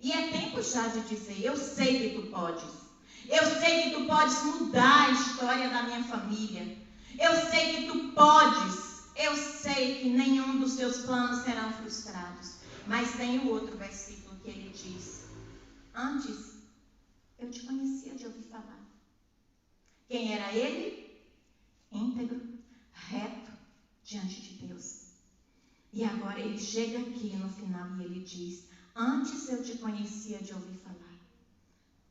[SPEAKER 2] e é tempo já de dizer: eu sei que tu podes. Eu sei que tu podes mudar a história da minha família. Eu sei que tu podes. Eu sei que nenhum dos teus planos serão frustrados. Mas tem o outro versículo que ele diz: antes eu te conhecia de ouvir falar. Quem era ele? Íntegro, reto, diante de Deus. E agora ele chega aqui no final e ele diz: antes eu te conhecia de ouvir falar,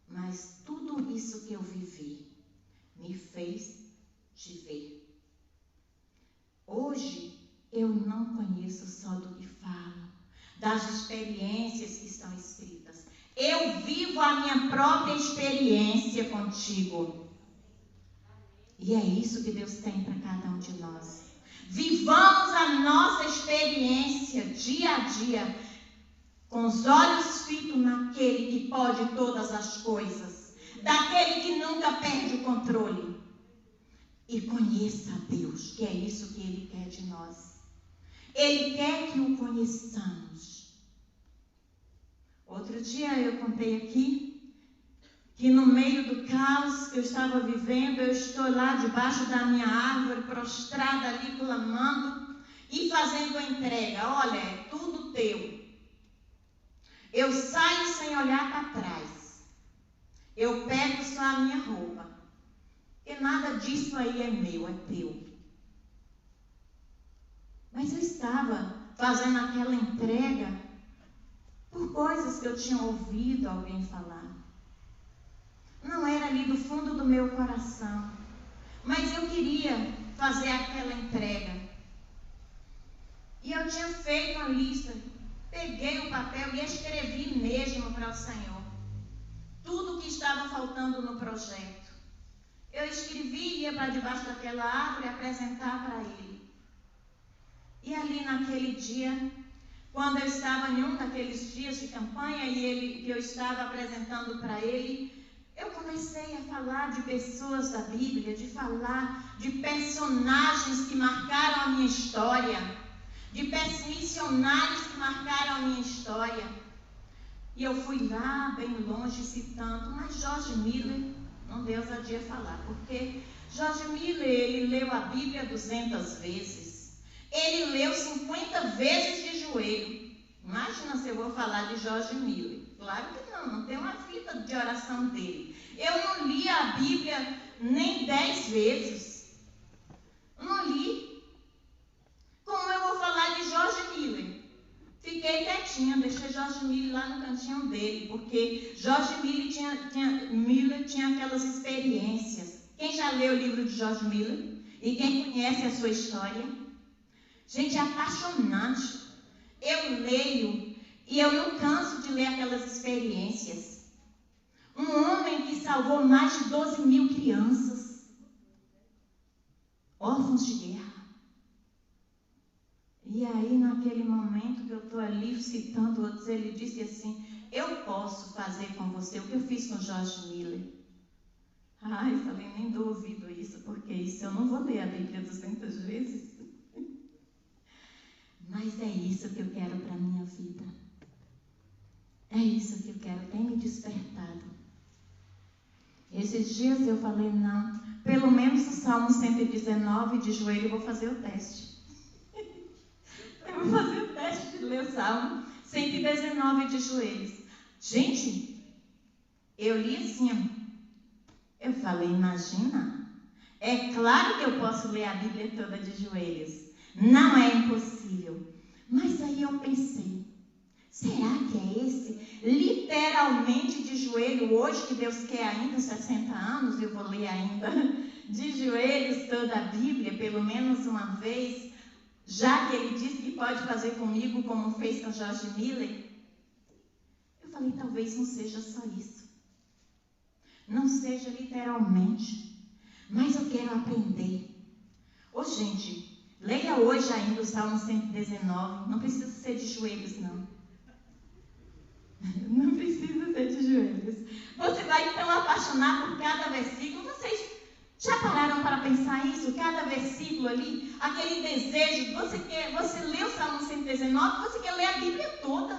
[SPEAKER 2] mas tudo isso que eu vivi me fez te ver. Hoje eu não conheço só do que falo, das experiências que estão escritas. Eu vivo a minha própria experiência contigo. E é isso que Deus tem para cada um de nós. Vivamos a nossa experiência dia a dia, com os olhos fitos naquele que pode todas as coisas, daquele que nunca perde o controle. e conheça a Deus, que é isso que Ele quer de nós. Ele quer que o conheçamos. Outro dia eu contei aqui que no meio do caos que eu estava vivendo, eu estou lá debaixo da minha árvore, prostrada ali, clamando e fazendo a entrega. Olha, é tudo teu. Eu saio sem olhar para trás. Eu pego só a minha roupa. E nada disso aí é meu, é teu. Mas eu estava fazendo aquela entrega por coisas que eu tinha ouvido alguém falar. Não era ali do fundo do meu coração. Mas eu queria fazer aquela entrega. E eu tinha feito uma lista. Peguei o papel e escrevi mesmo para o Senhor tudo o que estava faltando no projeto. Eu escrevi e ia para debaixo daquela árvore apresentar para Ele. E ali naquele dia, quando eu estava em um daqueles dias de campanha que eu estava apresentando para Ele, eu comecei a falar de pessoas da Bíblia, de falar de personagens que marcaram a minha história, de missionários que marcaram a minha história. E eu fui lá, bem longe, citando, mas George Miller, não deu ousadia falar, porque George Miller, ele leu a Bíblia 200 vezes. Ele leu 50 vezes de joelho. Imagina se eu vou falar de George Miller. Claro que não tem uma fita de oração dele. Eu não li a Bíblia nem 10 vezes. Não li. Como eu vou falar de George Miller? Fiquei quietinha, deixei George Miller lá no cantinho dele, porque George Miller tinha aquelas experiências. Quem já leu o livro de George Miller? E quem conhece a sua história? Gente, é apaixonante. Eu leio e eu não canso de ler aquelas experiências. Um homem que salvou mais de 12.000 crianças, órfãos de guerra. E aí, naquele momento que eu estou ali citando outros, ele disse assim: eu posso fazer com você o que eu fiz com George Miller. Ai, eu falei, nem dou ouvido isso, porque isso eu não vou ler a Bíblia 200 vezes. Mas é isso que eu quero para a minha vida. É isso que eu quero, tem me despertado. Esses dias eu falei, não, pelo menos o Salmo 119 de joelho eu vou fazer o teste. Eu vou fazer o teste de ler o Salmo 119 de joelhos. Gente, eu li assim, eu falei, imagina, é claro que eu posso ler a Bíblia toda de joelhos. Não é impossível. Mas aí eu pensei, será que é esse literalmente de joelho hoje que Deus quer ainda 60 anos? Eu vou ler ainda de joelhos toda a Bíblia, pelo menos uma vez, já que Ele disse que pode fazer comigo como fez com George Miller. Eu falei, talvez não seja só isso. Não seja literalmente. Mas eu quero aprender. Ô gente, leia hoje ainda o Salmo 119. Não precisa ser de joelhos, não. Não precisa ser de joelhos. Você vai então apaixonar por cada versículo. Vocês já pararam para pensar isso? Cada versículo ali, aquele desejo. Você lê o Salmo 119, você quer ler a Bíblia toda.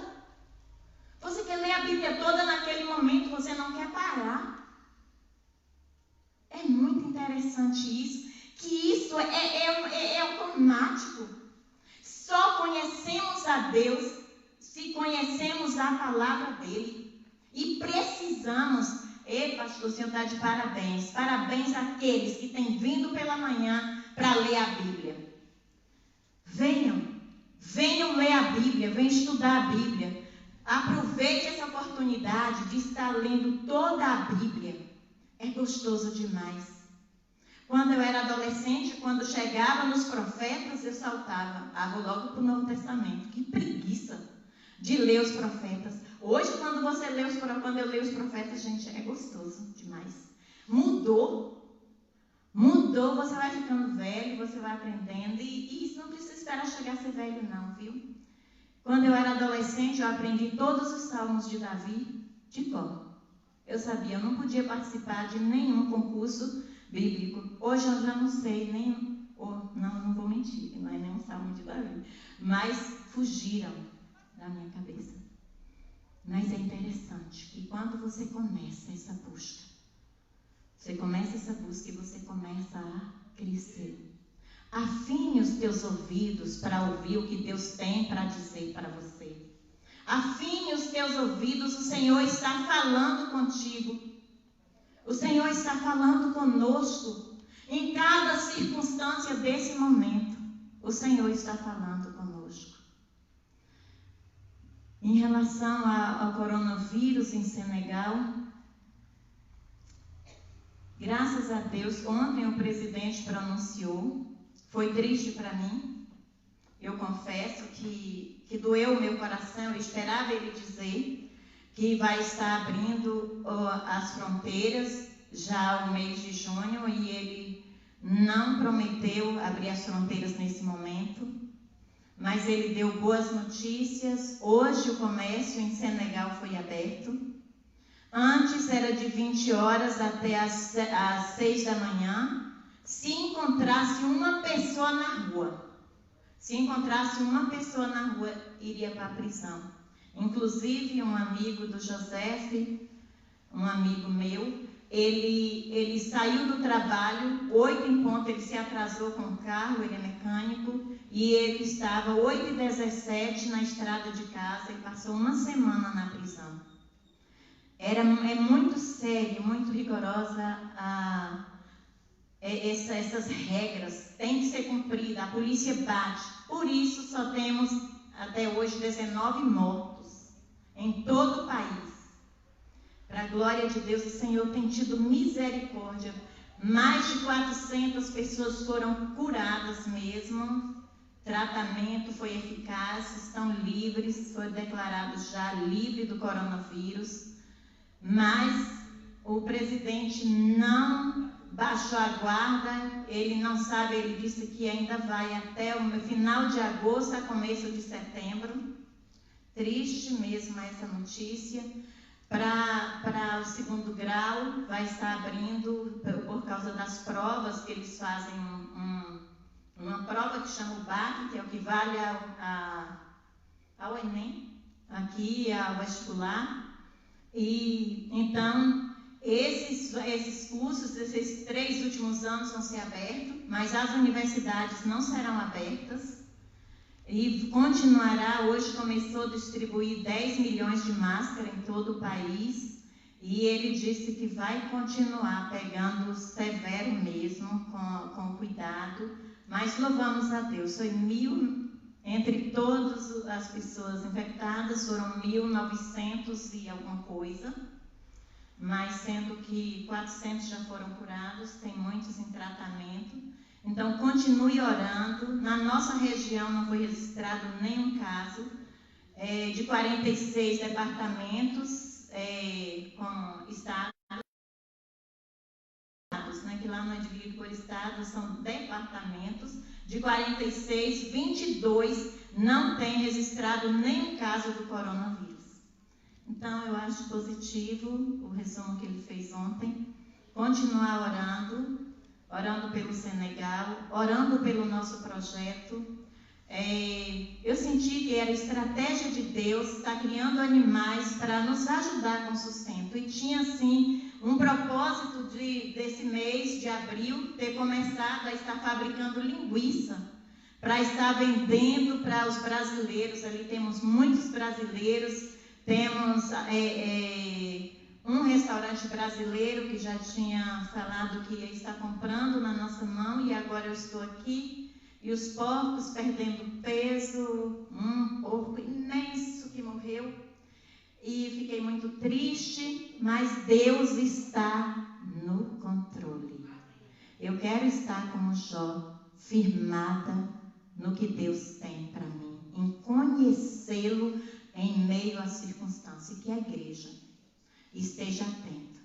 [SPEAKER 2] Você quer ler a Bíblia toda naquele momento, você não quer parar. É muito interessante isso, que isso é automático. Só conhecemos a Deus se conhecemos a palavra dele. E precisamos, pastor, o senhor está de parabéns. Parabéns àqueles que têm vindo pela manhã para ler a Bíblia. Venham ler a Bíblia, venham estudar a Bíblia. Aproveite essa oportunidade de estar lendo toda a Bíblia. É gostoso demais. Quando eu era adolescente, quando chegava nos profetas, eu saltava. Vou logo para o Novo Testamento. Que preguiça de ler os profetas. Hoje, quando eu leio os profetas, gente, é gostoso demais. Mudou, você vai ficando velho, você vai aprendendo. E isso não precisa esperar chegar a ser velho, não, viu? Quando eu era adolescente, eu aprendi todos os salmos de Davi de cor. Eu sabia, eu não podia participar de nenhum concurso bíblico. Hoje eu já não sei nem, não vou mentir, não é nem um salmo de Davi, mas fugiram da minha cabeça. Mas é interessante que quando você começa essa busca e você começa a crescer. Afine os teus ouvidos para ouvir o que Deus tem para dizer para você. Afine os teus ouvidos, o Senhor está falando contigo. O Senhor está falando conosco. Em cada circunstância desse momento, o Senhor está falando conosco. Em relação ao coronavírus em Senegal, graças a Deus, ontem o presidente pronunciou. Foi triste para mim. Eu confesso que doeu o meu coração. Eu esperava ele dizer que vai estar abrindo as fronteiras já no mês de junho, e ele não prometeu abrir as fronteiras nesse momento, mas ele deu boas notícias. Hoje o comércio em Senegal foi aberto. Antes era de 20 horas até às 6 da manhã. Se encontrasse uma pessoa na rua, iria para a prisão. Inclusive, um amigo do José, um amigo meu, ele saiu do trabalho, 8 em ponto, ele se atrasou com o carro, ele é mecânico, e ele estava 8h17 na estrada de casa e passou uma semana na prisão. É muito sério, muito rigorosa essas regras, tem que ser cumprida. A polícia bate. Por isso só temos até hoje 19 mortos em todo o país. Para a glória de Deus, o Senhor tem tido misericórdia. Mais de 400 pessoas foram curadas mesmo. Tratamento foi eficaz, estão livres, foi declarado já livre do coronavírus. Mas o presidente não baixou a guarda, ele não sabe, ele disse que ainda vai até o final de agosto a começo de setembro. Triste mesmo essa notícia. Para o segundo grau, vai estar abrindo por causa das provas, que eles fazem uma prova que chama o BAC, que é o que vale ao Enem, aqui ao vestibular. E então, esses cursos, esses 3 últimos anos vão ser abertos, mas as universidades não serão abertas. E continuará. Hoje começou a distribuir 10 milhões de máscaras em todo o país. E ele disse que vai continuar pegando severo mesmo, com cuidado. Mas louvamos a Deus, foi 1.000, entre todas as pessoas infectadas, foram 1.900 e alguma coisa. Mas sendo que 400 já foram curados, tem muitos em tratamento. Então, continue orando. Na nossa região não foi registrado nenhum caso. De 46 departamentos, com estados, né, que lá não é dividido por estados, são departamentos. De 46, 22 não tem registrado nenhum caso do coronavírus. Então, eu acho positivo o resumo que ele fez ontem. Continuar orando pelo Senegal, orando pelo nosso projeto. Eu senti que era estratégia de Deus estar criando animais para nos ajudar com o sustento. E tinha, assim, um propósito desse mês de abril ter começado a estar fabricando linguiça para estar vendendo para os brasileiros. Ali temos muitos brasileiros. Temos um restaurante brasileiro que já tinha falado que ia estar comprando na nossa mão, e agora eu estou aqui. E os porcos perdendo peso, um porco imenso que morreu. E fiquei muito triste, mas Deus está no controle. Eu quero estar como Jó, firmada no que Deus tem para mim, em conhecê-lo em meio às circunstâncias. Que a igreja esteja atenta,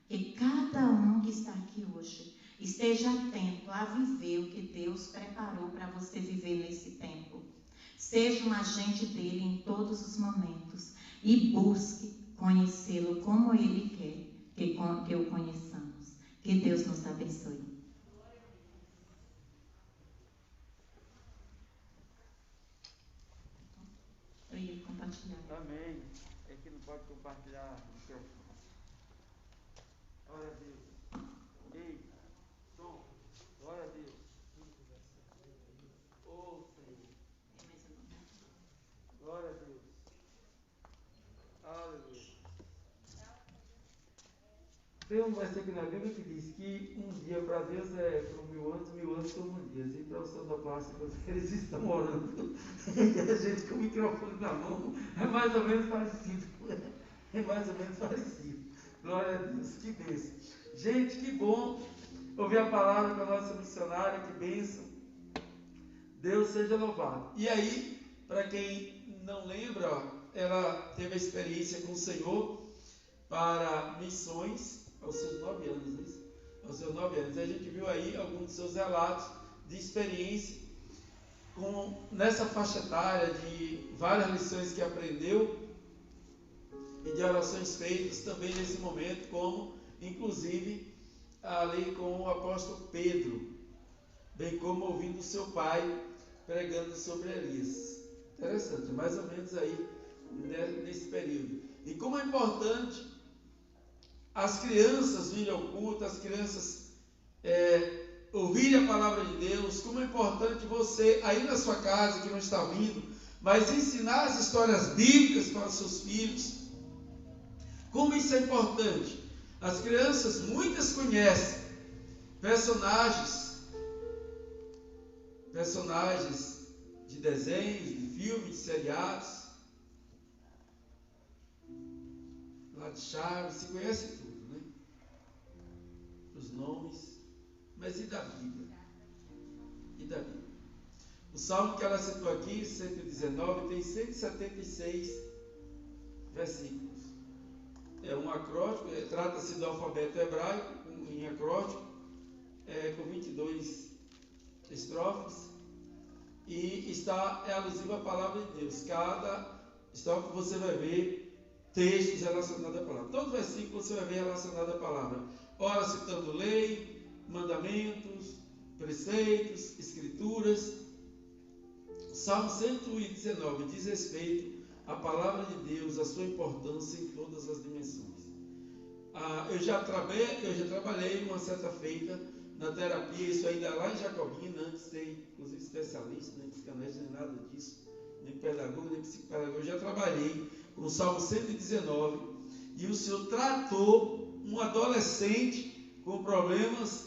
[SPEAKER 2] que cada um que está aqui hoje esteja atento a viver o que Deus preparou para você viver nesse tempo. Seja um agente dele em todos os momentos e busque conhecê-lo como ele quer que o conheçamos. Que Deus nos abençoe. abençoe. Eu ia compartilhar.
[SPEAKER 1] Amém. É que não pode compartilhar o microfone. Glória a Deus. Ei, som. Glória a Deus. Oh, Senhor. Glória a Deus. Aleluia. Tem um versículo na Bíblia que diz que um dia para Deus é como 1000 anos como um dia. E para o sonoplástico, eles estão orando. E a gente com o microfone na mão é mais ou menos parecido. É mais ou menos parecido. Glória a Deus, que bênção. Gente, que bom ouvir a palavra com a nossa missionária, que bênção. Deus seja louvado. E aí, para quem não lembra, ó, ela teve a experiência com o Senhor para missões aos seus 9 anos, isso? Aos seus 9 anos. A gente viu aí alguns dos seus relatos de experiência nessa faixa etária, de várias lições que aprendeu e de orações feitas também nesse momento, como inclusive ali com o apóstolo Pedro, bem como ouvindo o seu pai pregando sobre Elias. Interessante, mais ou menos aí nesse período. E como é importante as crianças virem ao culto, as crianças ouvirem a palavra de Deus, como é importante você, aí na sua casa, que não está ouvindo, mas ensinar as histórias bíblicas para os seus filhos. Como isso é importante? As crianças, muitas conhecem personagens de desenhos, de filmes, de seriados, lá de Chaves, se conhece tudo, né? Os nomes, mas e da Bíblia? E da Bíblia? O salmo que ela citou aqui, 119, tem 176 versículos. É um acróstico, trata-se do alfabeto hebraico, em acróstico, com 22 estrofes, e é alusivo à palavra de Deus. Cada estrofe você vai ver textos relacionados à palavra. Todo versículo você vai ver relacionado à palavra. Ora citando lei, mandamentos, preceitos, escrituras. O Salmo 119 diz respeito à palavra de Deus, a sua importância em todas as dimensões. Eu já trabalhei uma certa feita na terapia, isso ainda lá em Jacobina, antes de ser inclusive especialista, nem psicanalista, nem nada disso, nem pedagogo, nem psicopedagogo. Eu já trabalhei com o Salmo 119 e o Senhor tratou um adolescente com problemas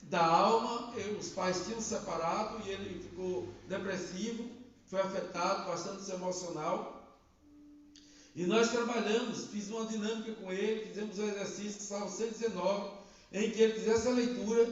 [SPEAKER 1] da alma. Os pais tinham separado e ele ficou depressivo, foi afetado, bastante emocional. E nós trabalhamos, fiz uma dinâmica com ele, fizemos um exercício, Salmo 119, em que ele fizesse a leitura,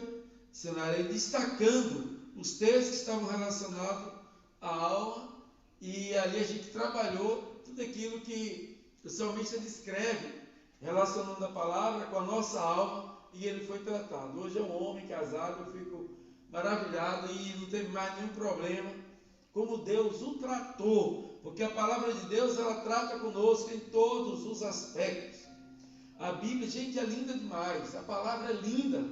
[SPEAKER 1] ele destacando os textos que estavam relacionados à alma, e ali a gente trabalhou tudo aquilo que o salmista descreve, relacionando a palavra com a nossa alma, e ele foi tratado. Hoje é um homem casado, eu fico maravilhado e não teve mais nenhum problema, como Deus o tratou, porque a palavra de Deus, ela trata conosco em todos os aspectos. A Bíblia, gente, é linda demais, a palavra é linda,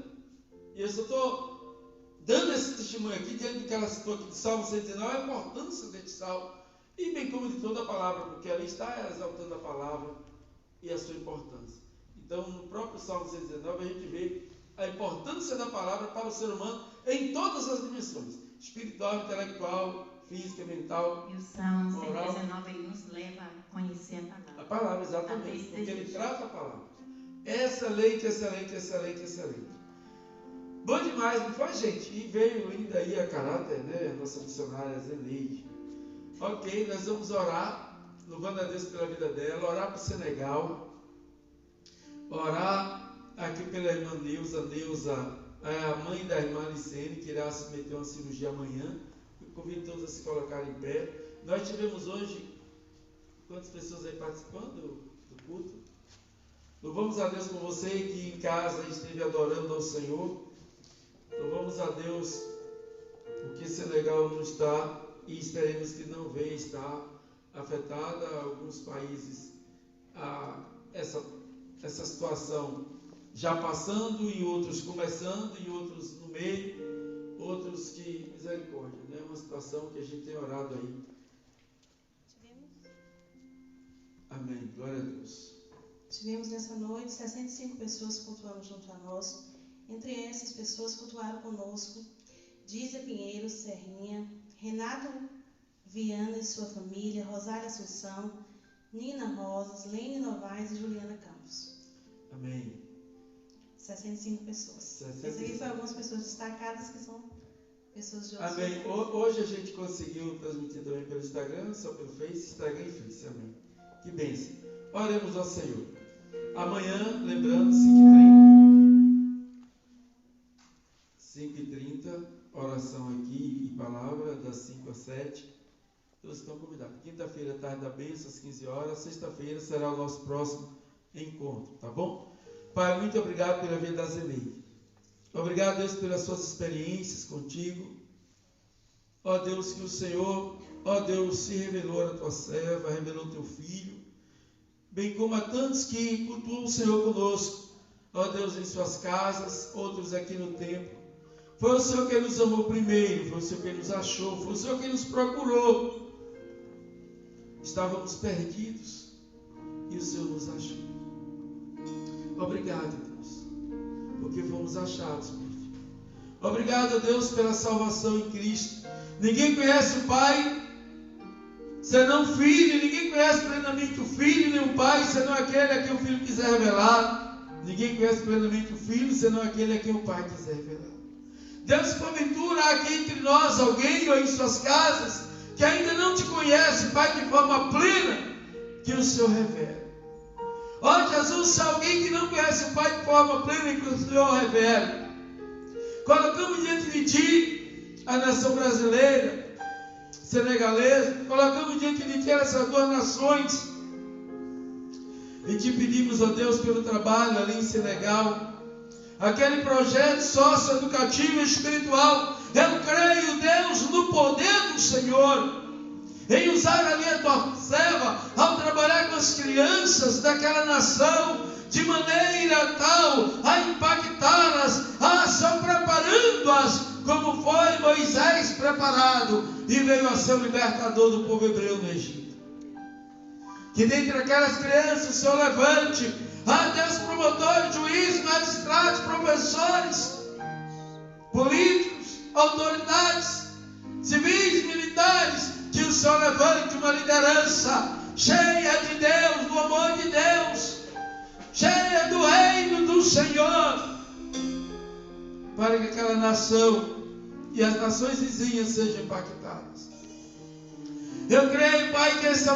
[SPEAKER 1] e eu só estou dando esse testemunho aqui, diante do que ela citou aqui do Salmo 119, a importância deste salmo, e bem como de toda a palavra, porque ela está exaltando a palavra e a sua importância. Então, no próprio Salmo 119, a gente vê a importância da palavra para o ser humano em todas as dimensões, espiritual, intelectual, física, mental,
[SPEAKER 2] e o Salmo
[SPEAKER 1] moral.
[SPEAKER 2] 119 ele nos leva a conhecer a palavra.
[SPEAKER 1] A palavra, exatamente, porque ele trata a palavra. Excelente, excelente, excelente, excelente. Bom demais, não foi, gente? E veio ainda aí a caráter, né? A nossa missionária Zeneide. Ok, nós vamos orar, louvando a Deus pela vida dela, orar para o Senegal, orar aqui pela irmã Neuza, a mãe da irmã Alicene, que irá submeter uma cirurgia amanhã. Eu convido todos a se colocarem em pé. Nós tivemos hoje, quantas pessoas aí participando do culto? Louvamos a Deus por você que em casa esteve adorando ao Senhor. Louvamos a Deus porque Senegal não está, e esperemos que não venha estar afetada. Alguns países, essa situação já passando, e outros começando, e outros no meio, outros que, misericórdia, né? Uma situação que a gente tem orado aí. Amém, glória a Deus.
[SPEAKER 3] Tivemos nessa noite 65 pessoas cultuando junto a nós. Entre essas pessoas cultuaram conosco Dízia Pinheiro, Serrinha, Renato Viana e sua família, Rosália Assunção, Nina Rosas, Lene Novaes e Juliana Campos.
[SPEAKER 1] Amém.
[SPEAKER 3] 65 pessoas.
[SPEAKER 1] 65.
[SPEAKER 3] Esse aqui foi algumas pessoas destacadas que são pessoas de outros
[SPEAKER 1] Amém.
[SPEAKER 3] lugares.
[SPEAKER 1] Hoje a gente conseguiu transmitir também pelo Instagram, só pelo Face, Instagram e Face. Amém. Que bênção. Oremos ao Senhor. Amanhã, lembrando, 5h30, oração aqui e palavra, das 5 às 7. Todos estão convidados. Quinta-feira, tarde da bênção, às 15 horas. Sexta-feira será o nosso próximo encontro, tá bom? Pai, muito obrigado pela vida da Zeneide. Obrigado, Deus, pelas suas experiências contigo. Ó Deus, que o Senhor, ó Deus, se revelou a tua serva, revelou teu filho, bem como a tantos que cultuam o Senhor conosco, ó Deus, em suas casas, outros aqui no templo. Foi o Senhor que nos amou primeiro, foi o Senhor que nos achou, foi o Senhor que nos procurou. Estávamos perdidos e o Senhor nos achou. Obrigado, Deus, porque fomos achados, meu filho. Obrigado, Deus, pela salvação em Cristo. Ninguém conhece o Pai senão o Filho. Ninguém conhece plenamente o Filho nem o Pai senão aquele a quem o Filho quiser revelar. Ninguém conhece plenamente o Filho senão aquele a quem o Pai quiser revelar. Deus, porventura há aqui entre nós alguém ou em suas casas que ainda não te conhece, Pai, de forma plena, que o Senhor revela. Ó Jesus, se alguém que não conhece o Pai de forma plena, que o Senhor revela. Colocamos diante de Ti a nação brasileira, senegalesa, colocamos diante de Ti essas duas nações e Te pedimos, ó Deus, pelo trabalho ali em Senegal, aquele projeto socioeducativo e espiritual. Eu creio, Deus, no poder do Senhor, em usar ali a tua serva ao trabalhar com as crianças daquela nação, de maneira tal a impactá-las, só preparando-as como foi Moisés preparado e veio a ser o libertador do povo hebreu no Egito. Que dentre aquelas crianças o Senhor levante, Deus, promotores, juízes, magistrados, professores, políticos, autoridades, civis, militares, que o Senhor levante uma liderança cheia de Deus, do amor de Deus, cheia do reino do Senhor, para que aquela nação e as nações vizinhas sejam impactadas. Eu creio, Pai, que este é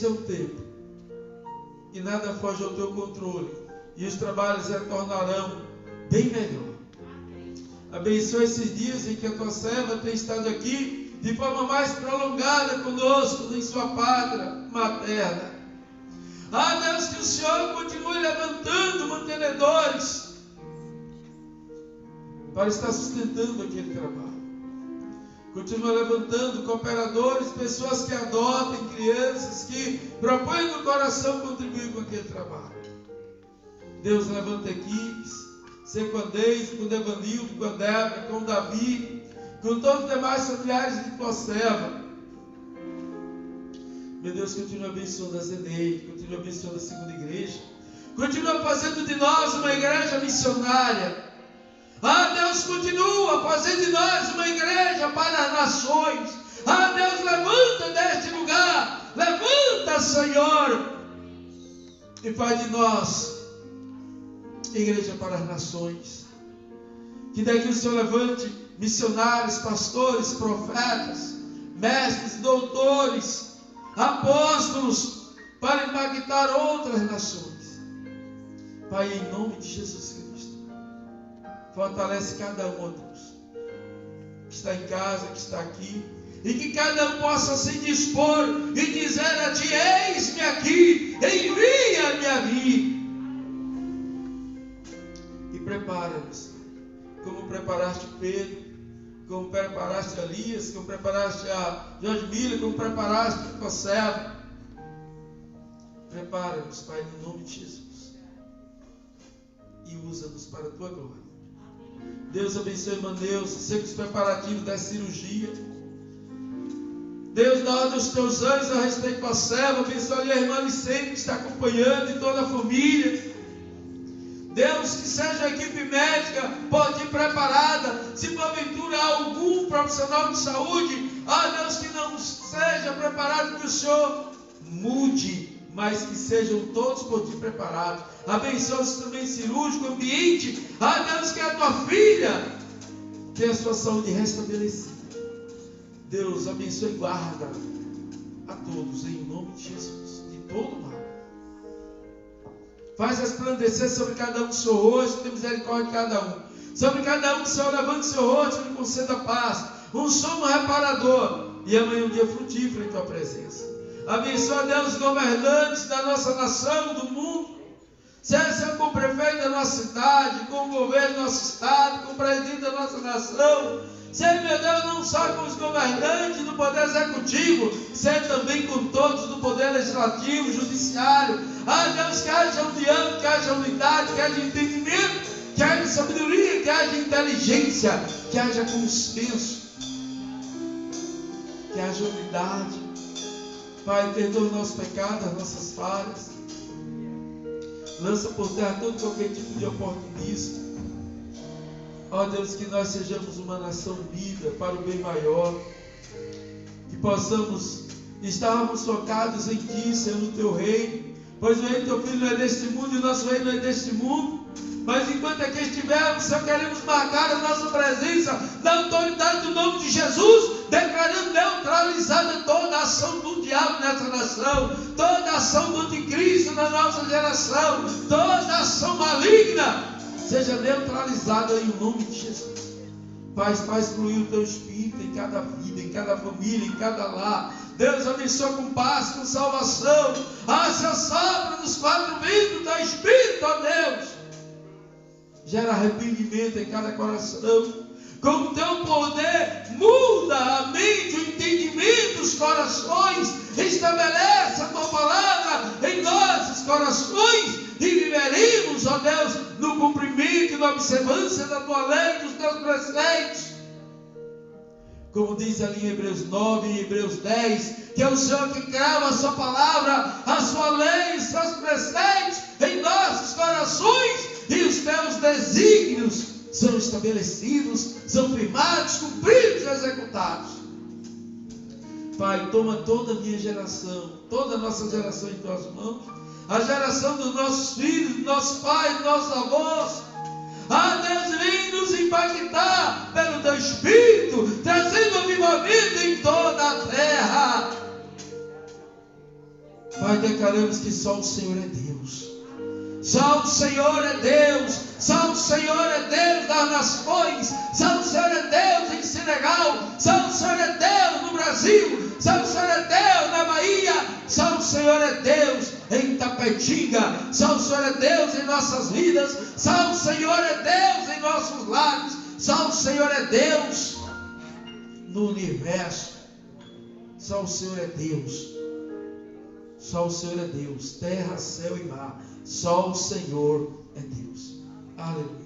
[SPEAKER 1] um tempo, e nada foge ao teu controle, e os trabalhos retornarão bem melhor. Abençoa esses dias em que a tua serva tem estado aqui de forma mais prolongada conosco em sua pátria materna. Deus, que o Senhor continue levantando mantenedores para estar sustentando aquele trabalho. Continua levantando cooperadores, pessoas que adotem crianças, que propõem no coração contribuir com aquele trabalho. Deus, levanta equipes, ser com a Deise, com o Evanildo, com a Débora, com o Davi, com todos os demais familiares de tua serva. Meu Deus, continua abençoando a Zeneide, continua abençoando a segunda igreja, continua fazendo de nós uma igreja missionária. Deus, continua fazendo de nós uma igreja para as nações. Deus, levanta deste lugar, levanta, Senhor, e faz de nós igreja para as nações. Que daqui o Senhor levante missionários, pastores, profetas, mestres, doutores, apóstolos, para impactar outras nações. Pai, em nome de Jesus Cristo, fortalece cada um, Deus, que está em casa, que está aqui, e que cada um possa se dispor e dizer a Ti: eis-me aqui, envia-me a mim. E prepara-nos, como preparaste Pedro, como preparaste a Elias, como preparaste a Jorge Miller, como preparaste a tua serva. Prepara-nos, Pai, em nome de Jesus. e usa-nos para a tua glória. Deus abençoe, irmã Deus, sei que os preparativos da cirurgia. Deus, dá ordem aos teus anjos a respeito da serva, abençoe a irmã Licene que está acompanhando e toda a família. Deus, que seja a equipe médica por ti preparada, se porventura há algum profissional de saúde, Deus, que não seja preparado, que o Senhor mude, mas que sejam todos por ti preparados. Abençoa o sistema cirúrgico, ambiente, Deus, que a tua filha tenha a sua saúde restabelecida. Deus, abençoe e guarda a todos, em nome de Jesus, de todo mal. Faz resplandecer sobre cada um o seu rosto, tem misericórdia de cada um. Sobre cada um, Senhor, levante o seu rosto, lhe conceda paz, um sono reparador, e amanhã um dia frutífero em tua presença. Abençoa, Deus, os governantes da nossa nação, do mundo, seja com o prefeito da nossa cidade, com o governo do nosso estado, com o presidente da nossa nação, seja, meu Deus, não só com os governantes do poder executivo, seja também com todos do poder legislativo, judiciário. Deus, que haja união, que haja unidade, que haja entendimento, que haja sabedoria, que haja inteligência, que haja consenso, que haja unidade. Pai, perdoa os nossos pecados, as nossas falhas. Lança por terra todo qualquer tipo de oportunismo. Deus, que nós sejamos uma nação unida para o bem maior. Que possamos estarmos focados em Ti, Senhor, no Teu reino. Pois o reino do Teu Filho não é deste mundo e o nosso reino não é deste mundo. Mas enquanto aqui estivermos, Senhor, queremos marcar a nossa presença na autoridade do nome de Jesus, declarando neutralizada toda a ação do diabo nessa nação, toda a ação do anticristo na nossa geração, toda a ação maligna, seja neutralizada em nome de Jesus. Pai, faz fluir o Teu Espírito em cada vida, em cada família, em cada lar. Deus, abençoa com paz, com salvação. Se assopra nos quatro ventos do Teu Espírito, ó Deus. Gera arrependimento em cada coração. Com o Teu poder, muda a mente, o entendimento, os corações. Estabelece a Tua palavra em nossos corações. E viveremos, ó Deus, no cumprimento e na observância da Tua lei, dos Teus preceitos. Como diz ali em Hebreus 9 e Hebreus 10, que é o Senhor que crava a Sua palavra, a Sua lei, os Seus preceitos em nossos corações, e os Teus desígnios são estabelecidos, são firmados, cumpridos e executados. Pai, toma toda a minha geração, toda a nossa geração em Tuas mãos, a geração dos nossos filhos, dos nossos pais, dos nossos avós. Deus, vem nos impactar pelo Teu Espírito, trazendo avivamento em toda a terra. Pai, declaramos que só o Senhor é Deus. Só o Senhor é Deus. Só o Senhor é Deus das nações. Só o Senhor é Deus em Senegal. Só o Senhor é Deus no Brasil. Só o Senhor é Deus na Bahia. Só o Senhor é Deus em Tapetinga. Só o Senhor é Deus em nossas vidas. Só o Senhor é Deus em nossos lares. Só o Senhor é Deus no universo. Só o Senhor é Deus. Só o Senhor é Deus. Terra, céu e mar. Só o Senhor é Deus. Aleluia.